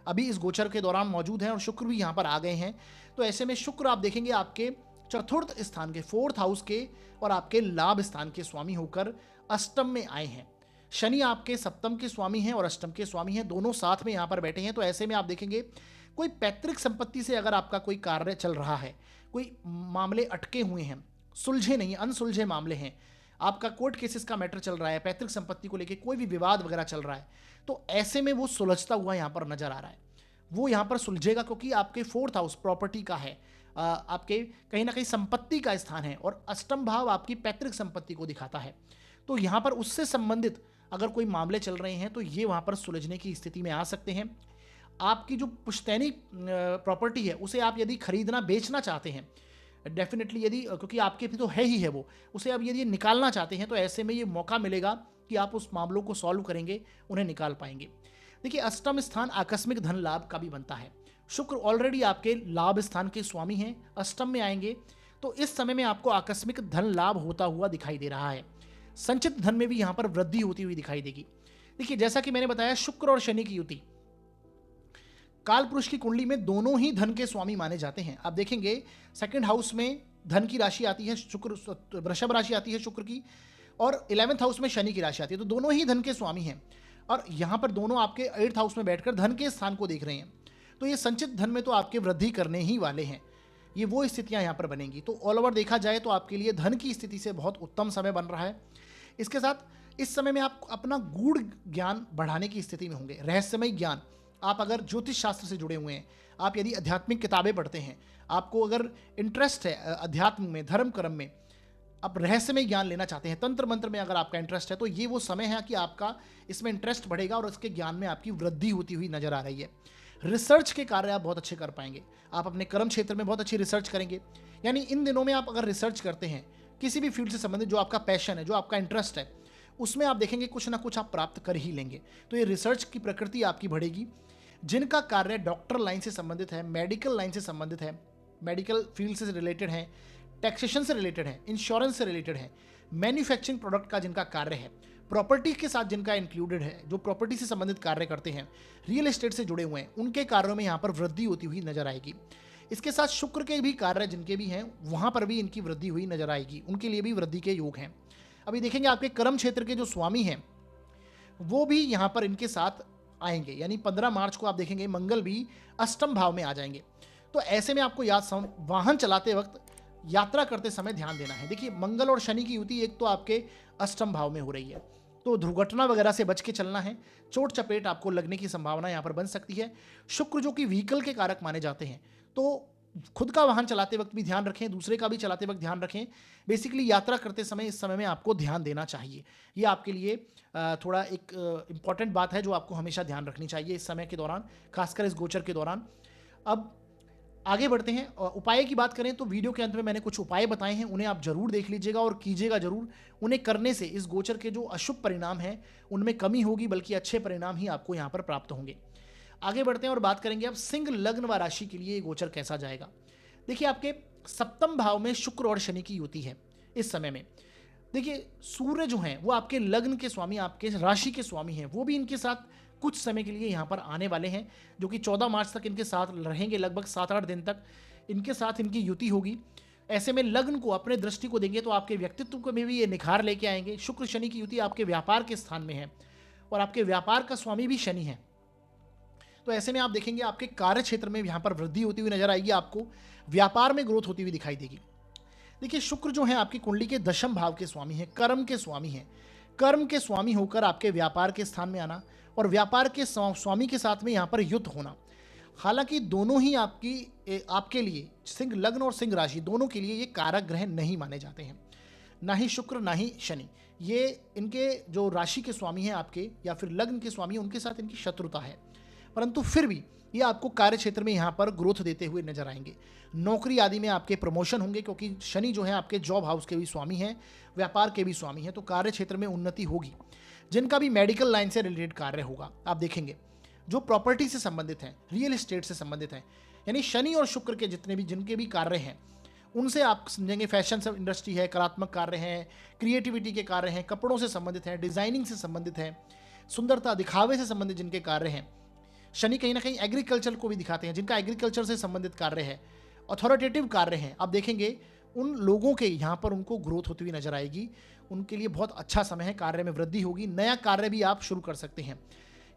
Speaker 1: अभी इस गोचर के दौरान मौजूद हैं, और शुक्र भी यहाँ पर आ गए हैं। तो ऐसे में शुक्र आप देखेंगे आपके चतुर्थ स्थान के, 4th हाउस के और आपके लाभ स्थान के स्वामी होकर अष्टम में आए हैं। शनि आपके सप्तम के स्वामी हैं और अष्टम के स्वामी हैं, दोनों साथ में यहाँ पर बैठे हैं। तो ऐसे में आप देखेंगे कोई पैतृक संपत्ति से अगर आपका कोई कार्य चल रहा है, कोई मामले अटके हुए हैं, सुलझे नहीं, अनसुलझे मामले हैं, आपका कोर्ट केसेस का मैटर चल रहा है, पैतृक संपत्ति को लेकर कोई भी विवाद वगैरह चल रहा है, तो ऐसे में वो सुलझता हुआ यहाँ पर नजर आ रहा है। वो यहाँ पर सुलझेगा क्योंकि आपके 4th हाउस प्रॉपर्टी का है, आपके कहीं ना कहीं संपत्ति का स्थान है, और अष्टम भाव आपकी पैतृक संपत्ति को दिखाता है। तो यहाँ पर उससे संबंधित अगर कोई मामले चल रहे हैं तो ये वहाँ पर सुलझने की स्थिति में आ सकते हैं। आपकी जो पुश्तैनी प्रॉपर्टी है उसे आप यदि खरीदना बेचना चाहते हैं, डेफिनेटली यदि, क्योंकि आपके भी तो है ही है वो, उसे अब यदि निकालना चाहते हैं तो ऐसे में ये मौका मिलेगा कि आप उस मामलों को सॉल्व करेंगे, उन्हें निकाल पाएंगे। देखिए अष्टम स्थान आकस्मिक धन लाभ का भी बनता है। शुक्र ऑलरेडी आपके लाभ स्थान के स्वामी हैं, अष्टम में आएंगे तो इस समय में आपको आकस्मिक धन लाभ होता हुआ दिखाई दे रहा है। संचित धन में भी यहाँ पर वृद्धि होती हुई दिखाई देगी। देखिए जैसा कि मैंने बताया, शुक्र और शनि की युति काल पुरुष की कुंडली में दोनों ही धन के स्वामी माने जाते हैं। आप देखेंगे 2nd हाउस में धन की राशि आती है शुक्र, वृषभ राशि आती है शुक्र की, और 11th हाउस में शनि की राशि आती है, तो दोनों ही धन के स्वामी हैं, और यहाँ पर दोनों आपके 8th हाउस में बैठकर धन के स्थान को देख रहे हैं। तो ये संचित धन में तो आपके वृद्धि करने ही वाले हैं, ये वो स्थितियाँ यहाँ पर बनेंगी। तो ऑल ओवर देखा जाए तो आपके लिए धन की स्थिति से बहुत उत्तम समय बन रहा है। इसके साथ इस समय में आप अपना गूढ़ ज्ञान बढ़ाने की स्थिति में होंगे, रहस्यमय ज्ञान। आप अगर ज्योतिष शास्त्र से जुड़े हुए हैं, आप यदि आध्यात्मिक किताबें पढ़ते हैं, आपको अगर इंटरेस्ट है अध्यात्म में, धर्म कर्म में, आप रहस्यमय ज्ञान लेना चाहते हैं, तंत्र मंत्र में अगर आपका इंटरेस्ट है, तो ये वो समय है कि आपका इसमें इंटरेस्ट बढ़ेगा और उसके ज्ञान में आपकी वृद्धि होती हुई नजर आ रही है। रिसर्च के कार्य आप बहुत अच्छे कर पाएंगे, आप अपने कर्म क्षेत्र में बहुत अच्छी रिसर्च करेंगे। यानी इन दिनों में आप अगर रिसर्च करते हैं किसी भी फील्ड से संबंधित, जो आपका पैशन है, जो आपका इंटरेस्ट है, उसमें आप देखेंगे कुछ ना कुछ आप प्राप्त कर ही लेंगे। तो ये रिसर्च की प्रकृति आपकी बढ़ेगी। जिनका कार्य डॉक्टर लाइन से संबंधित है, मेडिकल लाइन से संबंधित है, मेडिकल फील्ड से रिलेटेड है, टैक्सेशन से रिलेटेड है, इंश्योरेंस से रिलेटेड है, मैन्युफैक्चरिंग प्रोडक्ट का जिनका कार्य है, प्रॉपर्टी के साथ जिनका इंक्लूडेड है, जो प्रॉपर्टी से संबंधित कार्य करते हैं, रियल एस्टेट से जुड़े हुए हैं, उनके कार्यों में यहाँ पर वृद्धि होती हुई नजर आएगी। इसके साथ शुक्र के भी कार्य जिनके भी हैं, वहाँ पर भी इनकी वृद्धि हुई नजर आएगी, उनके लिए भी वृद्धि के योग हैं। अभी देखेंगे आपके कर्म क्षेत्र के जो स्वामी हैं वो भी यहाँ पर इनके साथ आएंगे, यानी 15 मार्च को आप देखेंगे मंगल भी अष्टम भाव में आ जाएंगे। तो ऐसे में आपको वाहन चलाते वक्त, यात्रा करते समय ध्यान देना है। देखिए मंगल और शनि की युति एक तो आपके अष्टम भाव में हो रही है, तो दुर्घटना वगैरह से बच के चलना है, चोट चपेट आपको लगने की संभावना यहाँ पर बन सकती है। शुक्र जो कि व्हीकल के कारक माने जाते हैं, तो खुद का वाहन चलाते वक्त भी ध्यान रखें, दूसरे का भी चलाते वक्त ध्यान रखें। बेसिकली यात्रा करते समय इस समय में आपको ध्यान देना चाहिए। ये आपके लिए थोड़ा एक इम्पॉर्टेंट बात है जो आपको हमेशा ध्यान रखनी चाहिए इस समय के दौरान, खासकर इस गोचर के दौरान। अब आगे बढ़ते हैं। उपाय की बात करें तो वीडियो के अंत में मैंने कुछ उपाय बताए हैं, उन्हें आप जरूर देख लीजिएगा और कीजिएगा जरूर। उन्हें करने से इस गोचर के जो अशुभ परिणाम हैं उनमें कमी होगी, बल्कि अच्छे परिणाम ही आपको यहाँ पर प्राप्त होंगे। आगे बढ़ते हैं और बात करेंगे अब सिंह लग्न व राशि के लिए गोचर कैसा जाएगा। देखिए आपके सप्तम भाव में शुक्र और शनि की युति है इस समय में। देखिए सूर्य जो हैं वो आपके लग्न के स्वामी, आपके राशि के स्वामी हैं, वो भी इनके साथ कुछ समय के लिए यहाँ पर आने वाले हैं, जो कि 14 मार्च तक इनके साथ रहेंगे। लगभग 7-8 दिन तक इनके साथ इनकी युति होगी। ऐसे में लग्न को, अपने दृष्टि को देंगे तो आपके व्यक्तित्व को में भी ये निखार लेके आएंगे। शुक्र शनि की युति आपके व्यापार के स्थान में है और आपके व्यापार का स्वामी भी शनि है। तो ऐसे में आप देखेंगे आपके कार्य क्षेत्र में यहाँ पर वृद्धि होती हुई नजर आएगी, आपको व्यापार में ग्रोथ होती हुई दिखाई देगी। देखिए शुक्र जो है आपकी कुंडली के दशम भाव के स्वामी है, कर्म के स्वामी है। कर्म के स्वामी होकर आपके व्यापार के स्थान में आना और व्यापार के स्वामी के साथ में यहाँ पर युद्ध होना। हालांकि दोनों ही आपके लिए, सिंह लग्न और सिंह राशि दोनों के लिए ये कारक ग्रह नहीं माने जाते हैं, ना ही शुक्र ना ही शनि। ये इनके जो राशि के स्वामी हैं आपके, या फिर लग्न के स्वामी, उनके साथ इनकी शत्रुता है, परंतु फिर भी ये आपको कार्य क्षेत्र में यहाँ पर ग्रोथ देते हुए नजर आएंगे। नौकरी आदि में आपके प्रमोशन होंगे, क्योंकि शनि जो है आपके जॉब हाउस के भी स्वामी हैं, व्यापार के भी स्वामी हैं, तो कार्य क्षेत्र में उन्नति होगी। जिनका भी मेडिकल लाइन से रिलेटेड कार्य होगा, आप देखेंगे जो प्रॉपर्टी से संबंधित हैं, रियल एस्टेट से संबंधित हैं, यानी शनि और शुक्र के जिनके भी कार्य हैं, उनसे आप समझेंगे फैशन इंडस्ट्री है, कलात्मक कार्य हैं, क्रिएटिविटी के कार्य हैं, कपड़ों से संबंधित हैं, डिजाइनिंग से संबंधित है, सुंदरता दिखावे से संबंधित जिनके कार्य हैं। शनि कहीं ना कहीं एग्रीकल्चर को भी दिखाते हैं, जिनका एग्रीकल्चर से संबंधित कार्य है, अथॉरिटेटिव कार्य हैं, आप देखेंगे उन लोगों के यहाँ पर उनको ग्रोथ होती हुई नजर आएगी। उनके लिए बहुत अच्छा समय है, कार्य में वृद्धि होगी। नया कार्य भी आप शुरू कर सकते हैं।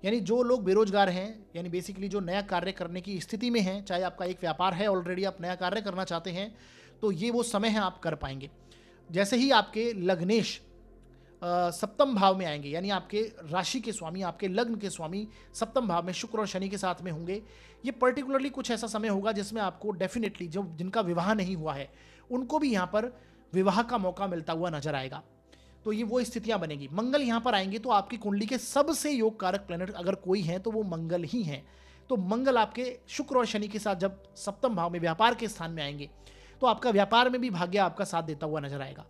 Speaker 1: यानी जो लोग बेरोजगार हैं, यानी बेसिकली जो नया कार्य करने की स्थिति में हैं, चाहे आपका एक व्यापार है ऑलरेडी, आप नया कार्य करना चाहते हैं, तो ये वो समय है, आप कर पाएंगे। जैसे ही आपके लग्नेश सप्तम भाव में आएंगे, यानी आपके राशि के स्वामी, आपके लग्न के स्वामी सप्तम भाव में शुक्र और शनि के साथ में होंगे, ये पर्टिकुलरली कुछ ऐसा समय होगा जिसमें आपको डेफिनेटली जो जिनका विवाह नहीं हुआ है उनको भी यहाँ पर विवाह का मौका मिलता हुआ नजर आएगा। तो ये वो स्थितियां बनेगी। मंगल यहाँ पर आएंगे तो आपकी कुंडली के सबसे योग कारक प्लैनेट अगर कोई है तो वो मंगल ही है। तो मंगल आपके शुक्र और शनि के साथ जब सप्तम भाव में व्यापार के स्थान में आएंगे तो आपका व्यापार में भी भाग्य आपका साथ देता हुआ नजर आएगा।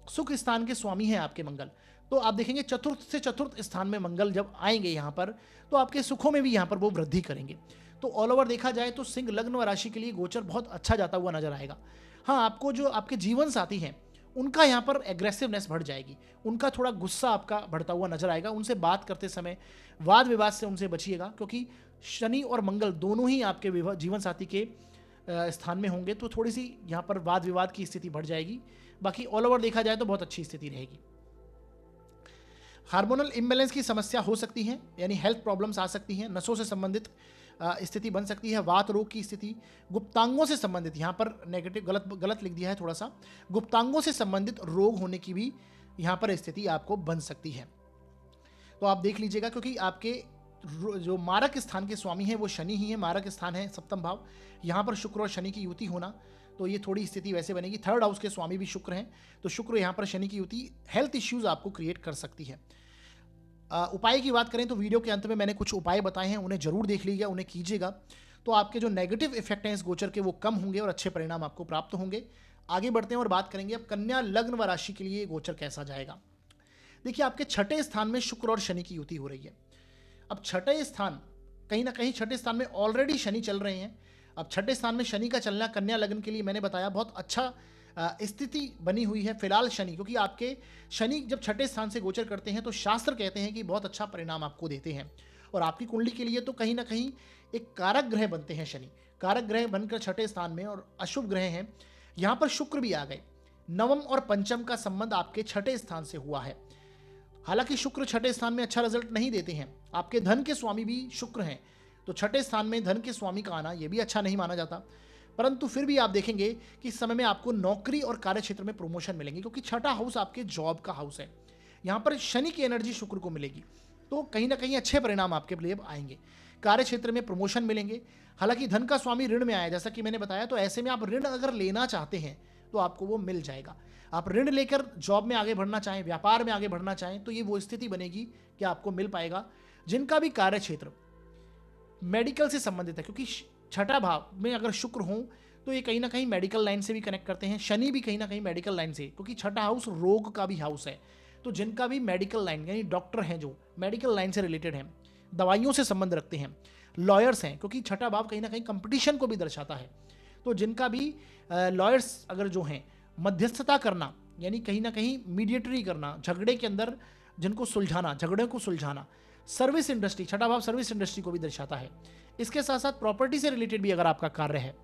Speaker 1: सुख स्थान के स्वामी हैं आपके मंगल, तो आप देखेंगे चतुर्थ से चतुर्थ स्थान में मंगल जब आएंगे यहाँ पर तो आपके सुखों में भी यहाँ पर वो वृद्धि करेंगे। तो ऑल ओवर देखा जाए तो सिंह लग्न व राशि के लिए गोचर बहुत अच्छा जाता हुआ नजर आएगा। हाँ, आपको जो आपके जीवन साथी हैं उनका यहाँ पर एग्रेसिवनेस बढ़ जाएगी, उनका थोड़ा गुस्सा आपका बढ़ता हुआ नजर आएगा। उनसे बात करते समय वाद विवाद से उनसे बचिएगा, क्योंकि शनि और मंगल दोनों ही आपके जीवन साथी के स्थान में होंगे, तो थोड़ी सी यहाँ पर वाद विवाद की स्थिति बढ़ जाएगी। बाकी ऑल ओवर देखा जाए तो बहुत अच्छी स्थिति रहेगी। हार्मोनल इम्बैलेंस की समस्या हो सकती है, यानी हेल्थ प्रॉब्लम्स आ सकती हैं, नसों से संबंधित स्थिति बन सकती है, वात रोग की स्थिति, गुप्तांगों से संबंधित, यहाँ पर नेगेटिव गलत लिख दिया है थोड़ा सा, गुप्तांगों से संबंधित रोग होने की भी यहाँ पर स्थिति आपको बन सकती है। तो आप देख लीजिएगा, क्योंकि आपके जो मारक स्थान के स्वामी हैं वो शनि ही है, मारक स्थान है सप्तम भाव, यहाँ पर शुक्र और शनि की युति होना, तो ये थोड़ी स्थिति वैसे बनेगी। थर्ड हाउस के स्वामी भी शुक्र हैं, तो शुक्र यहाँ पर शनि की युति हेल्थ इश्यूज आपको क्रिएट कर सकती है। उपाय की बात करें तो वीडियो के अंत में मैंने कुछ उपाय बताए हैं, उन्हें जरूर देख लीजिएगा, उन्हें कीजिएगा, तो आपके जो नेगेटिव इफेक्ट हैं इस गोचर के वो कम होंगे और अच्छे परिणाम आपको प्राप्त होंगे। आगे बढ़ते हैं और बात करेंगे अब कन्या लग्न व राशि के लिए गोचर कैसा जाएगा। देखिए, आपके छठे स्थान में शुक्र और शनि की युति हो रही है। अब छठे स्थान, कहीं ना कहीं छठे स्थान में ऑलरेडी शनि चल रहे हैं। अब छठे स्थान में शनि का चलना कन्या लग्न के लिए मैंने बताया बहुत अच्छा स्थिति बनी हुई है फिलहाल शनि, क्योंकि आपके शनि जब छठे स्थान से गोचर करते हैं तो शास्त्र कहते हैं कि बहुत अच्छा परिणाम आपको देते हैं। और आपकी कुंडली के लिए तो कहीं ना कहीं एक कारक ग्रह बनते हैं शनि, कारक ग्रह बनकर छठे स्थान में, और अशुभ ग्रह हैं। यहाँ पर शुक्र भी आ गए, नवम और पंचम का संबंध आपके छठे स्थान से हुआ है। हालांकि शुक्र छठे स्थान में अच्छा रिजल्ट नहीं देते हैं, आपके धन के स्वामी भी शुक्र हैं, तो छठे स्थान में धन के स्वामी का आना यह भी अच्छा नहीं माना जाता। परंतु फिर भी आप देखेंगे कि इस समय में आपको नौकरी और कार्य क्षेत्र में प्रमोशन मिलेंगे, क्योंकि छठा हाउस आपके जॉब का हाउस है। यहाँ पर शनि की एनर्जी शुक्र को मिलेगी, तो कहीं ना कहीं अच्छे परिणाम आपके लिए आएंगे। कार्य क्षेत्र में प्रमोशन मिलेंगे। हालांकि धन का स्वामी ऋण में आया, जैसा कि मैंने बताया, तो ऐसे में आप ऋण अगर लेना चाहते हैं तो आपको वो मिल जाएगा। आप ऋण लेकर जॉब में आगे बढ़ना चाहें, व्यापार में आगे बढ़ना चाहें, तो ये वो स्थिति बनेगी कि आपको मिल पाएगा। जिनका भी कार्य क्षेत्र मेडिकल से संबंधित है, क्योंकि छठा भाव में अगर शुक्र हो तो ये कहीं ना कहीं मेडिकल लाइन से भी कनेक्ट करते हैं, शनि भी कहीं ना कहीं मेडिकल लाइन से, क्योंकि छठा हाउस रोग का भी हाउस है। तो जिनका भी मेडिकल लाइन, यानी डॉक्टर हैं जो मेडिकल लाइन से रिलेटेड हैं, दवाइयों से संबंध रखते हैं, लॉयर्स हैं, क्योंकि छठा भाव कहीं ना कहीं कंपटीशन को भी दर्शाता है, तो जिनका भी लॉयर्स अगर जो हैं, मध्यस्थता करना, यानी कहीं ना कहीं मीडिएटरी करना, झगड़े के अंदर जिनको सुलझाना, झगड़े को सुलझाना, सर्विस इंडस्ट्री, छठा भाव सर्विस इंडस्ट्री को भी दर्शाता है। इसके साथ साथ प्रॉपर्टी से रिलेटेड भी अगर आपका कार्य है,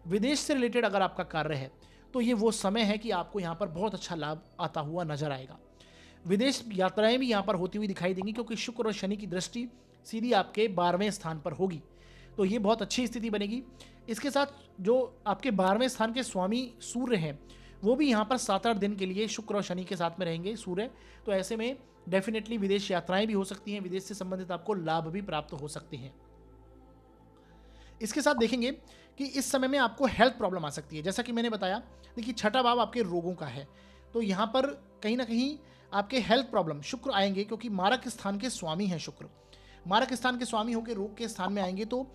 Speaker 1: विदेश से रिलेटेड अगर आपका कार्य है, तो ये वो समय है कि आपको यहाँ पर बहुत अच्छा लाभ आता हुआ नजर आएगा। विदेश यात्राएं भी यहाँ पर होती हुई दिखाई देंगी, क्योंकि शुक्र और शनि की दृष्टि सीधी आपके 12वें स्थान पर होगी, तो ये बहुत अच्छी स्थिति बनेगी। इसके साथ जो आपके 12वें स्थान के स्वामी सूर्य हैं, वो भी यहाँ पर 7-8 दिन के लिए शुक्र और शनि के साथ में रहेंगे सूर्य, तो ऐसे में डेफिनेटली विदेश यात्राएं भी हो सकती हैं, विदेश से संबंधित आपको लाभ भी प्राप्त हो सकते हैं। इसके साथ देखेंगे कि इस समय में आपको हेल्थ प्रॉब्लम आ सकती है, जैसा कि मैंने बताया। देखिए, छठा भाव आपके रोगों का है, तो यहाँ पर कहीं ना कहीं आपके हेल्थ प्रॉब्लम शुक्र आएंगे, क्योंकि मारक स्थान के स्वामी हैं शुक्र। मारक स्थान के स्वामी होकर रोग के स्थान में आएंगे, तो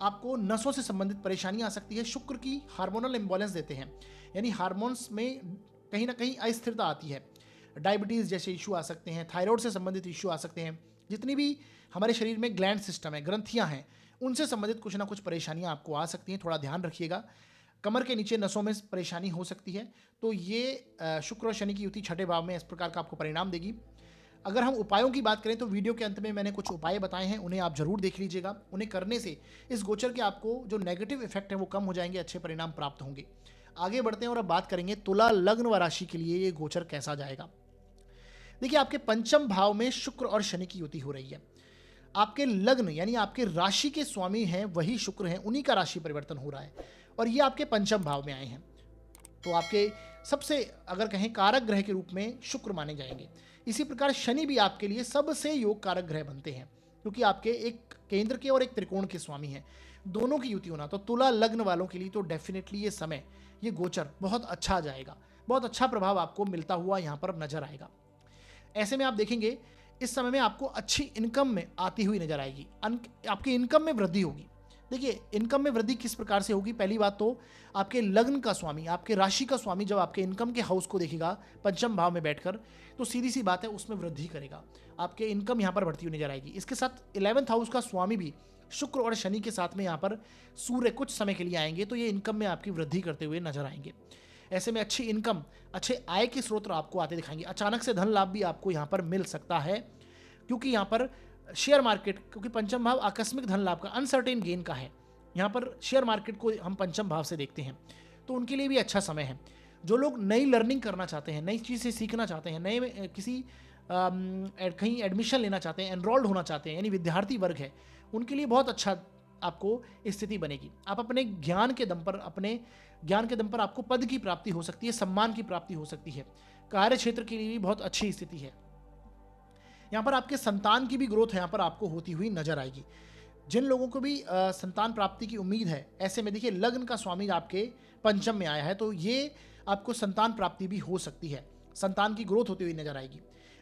Speaker 1: आपको नसों से संबंधित परेशानी आ सकती है। शुक्र की हार्मोनल इम्बैलेंस देते हैं, यानी हार्मोन्स में कहीं ना कहीं अस्थिरता आती है। डायबिटीज़ जैसे इशू आ सकते हैं, थायराइड से संबंधित इशू आ सकते हैं। जितनी भी हमारे शरीर में ग्लैंड सिस्टम है, ग्रंथियां हैं, उनसे संबंधित कुछ ना कुछ परेशानियां आपको आ सकती हैं, थोड़ा ध्यान रखिएगा। कमर के नीचे नसों में परेशानी हो सकती है, तो ये शुक्र और शनि की युति छठे भाव में इस प्रकार का आपको परिणाम देगी। अगर हम उपायों की बात करें तो वीडियो के अंत में मैंने कुछ उपाय बताए हैं, उन्हें आप जरूर देख लीजिएगा। उन्हें करने से इस गोचर के आपको जो नेगेटिव इफेक्ट है वो कम हो जाएंगे, अच्छे परिणाम प्राप्त होंगे। आगे बढ़ते हैं और अब बात करेंगे तुला लग्न व राशि के लिए ये गोचर कैसा जाएगा। देखिए, आपके पंचम भाव में शुक्र और शनि की युति हो रही है। आपके लग्न यानी आपके राशि के स्वामी हैं वही शुक्र हैं, उन्हीं का राशि परिवर्तन हो रहा है, और ये आपके पंचम भाव में आए हैं, तो आपके सबसे अगर कहें कारक ग्रह के रूप में शुक्र माने जाएंगे। इसी प्रकार शनि भी आपके लिए सबसे योग कारक ग्रह बनते हैं, क्योंकि आपके एक केंद्र के और एक त्रिकोण के स्वामी हैं, दोनों की युति होना। तो तुला लग्न वालों के लिए तो डेफिनेटली ये समय, ये गोचर बहुत अच्छा जाएगा, बहुत अच्छा प्रभाव आपको मिलता हुआ यहाँ पर नजर आएगा। ऐसे में आप देखेंगे इस समय में आपको अच्छी इनकम में आती हुई नजर आएगी, आपकी इनकम में वृद्धि होगी। देखिए, इनकम में वृद्धि किस प्रकार से होगी। पहली बात तो आपके लग्न का स्वामी, आपके राशि का स्वामी जब आपके इनकम के हाउस को देखेगा पंचम भाव में बैठकर, तो सीधी सी बात है उसमें वृद्धि करेगा, आपके इनकम यहाँ पर बढ़ती हुई नजर आएगी। इसके साथ 11th हाउस का स्वामी भी शुक्र और शनि के साथ में यहाँ पर सूर्य कुछ समय के लिए आएंगे, तो ये इनकम में आपकी वृद्धि करते हुए नजर आएंगे। ऐसे में अच्छी इनकम, अच्छे आय के स्रोत आपको आते दिखाएंगे। अचानक से धन लाभ भी आपको यहाँ पर मिल सकता है, क्योंकि यहाँ पर शेयर मार्केट, क्योंकि पंचम भाव आकस्मिक धन लाभ का, अनसर्टेन गेन का है, यहाँ पर शेयर मार्केट को हम पंचम भाव से देखते हैं, तो उनके लिए भी अच्छा समय है। जो लोग नई लर्निंग करना चाहते हैं, नई चीज़ें सीखना चाहते हैं, नए किसी कहीं एडमिशन लेना चाहते हैं, एनरोल्ड होना चाहते हैं, यानी विद्यार्थी वर्ग है, उनके लिए बहुत अच्छा
Speaker 2: आपको स्थिति बनेगी। आप अपने ज्ञान के दम पर आपको पद की प्राप्ति हो सकती है, सम्मान की प्राप्ति हो सकती है। कार्य क्षेत्र के लिए भी बहुत अच्छी स्थिति है। यहाँ पर आपके संतान की भी ग्रोथ यहाँ पर आपको होती हुई नजर आएगी। जिन लोगों को भी संतान प्राप्ति की उम्मीद है, ऐसे में देखिए लग्न का स्वामी आपके पंचम में आया है, तो ये आपको संतान प्राप्ति भी हो सकती है, संतान की ग्रोथ होती हुई नजर आएगी।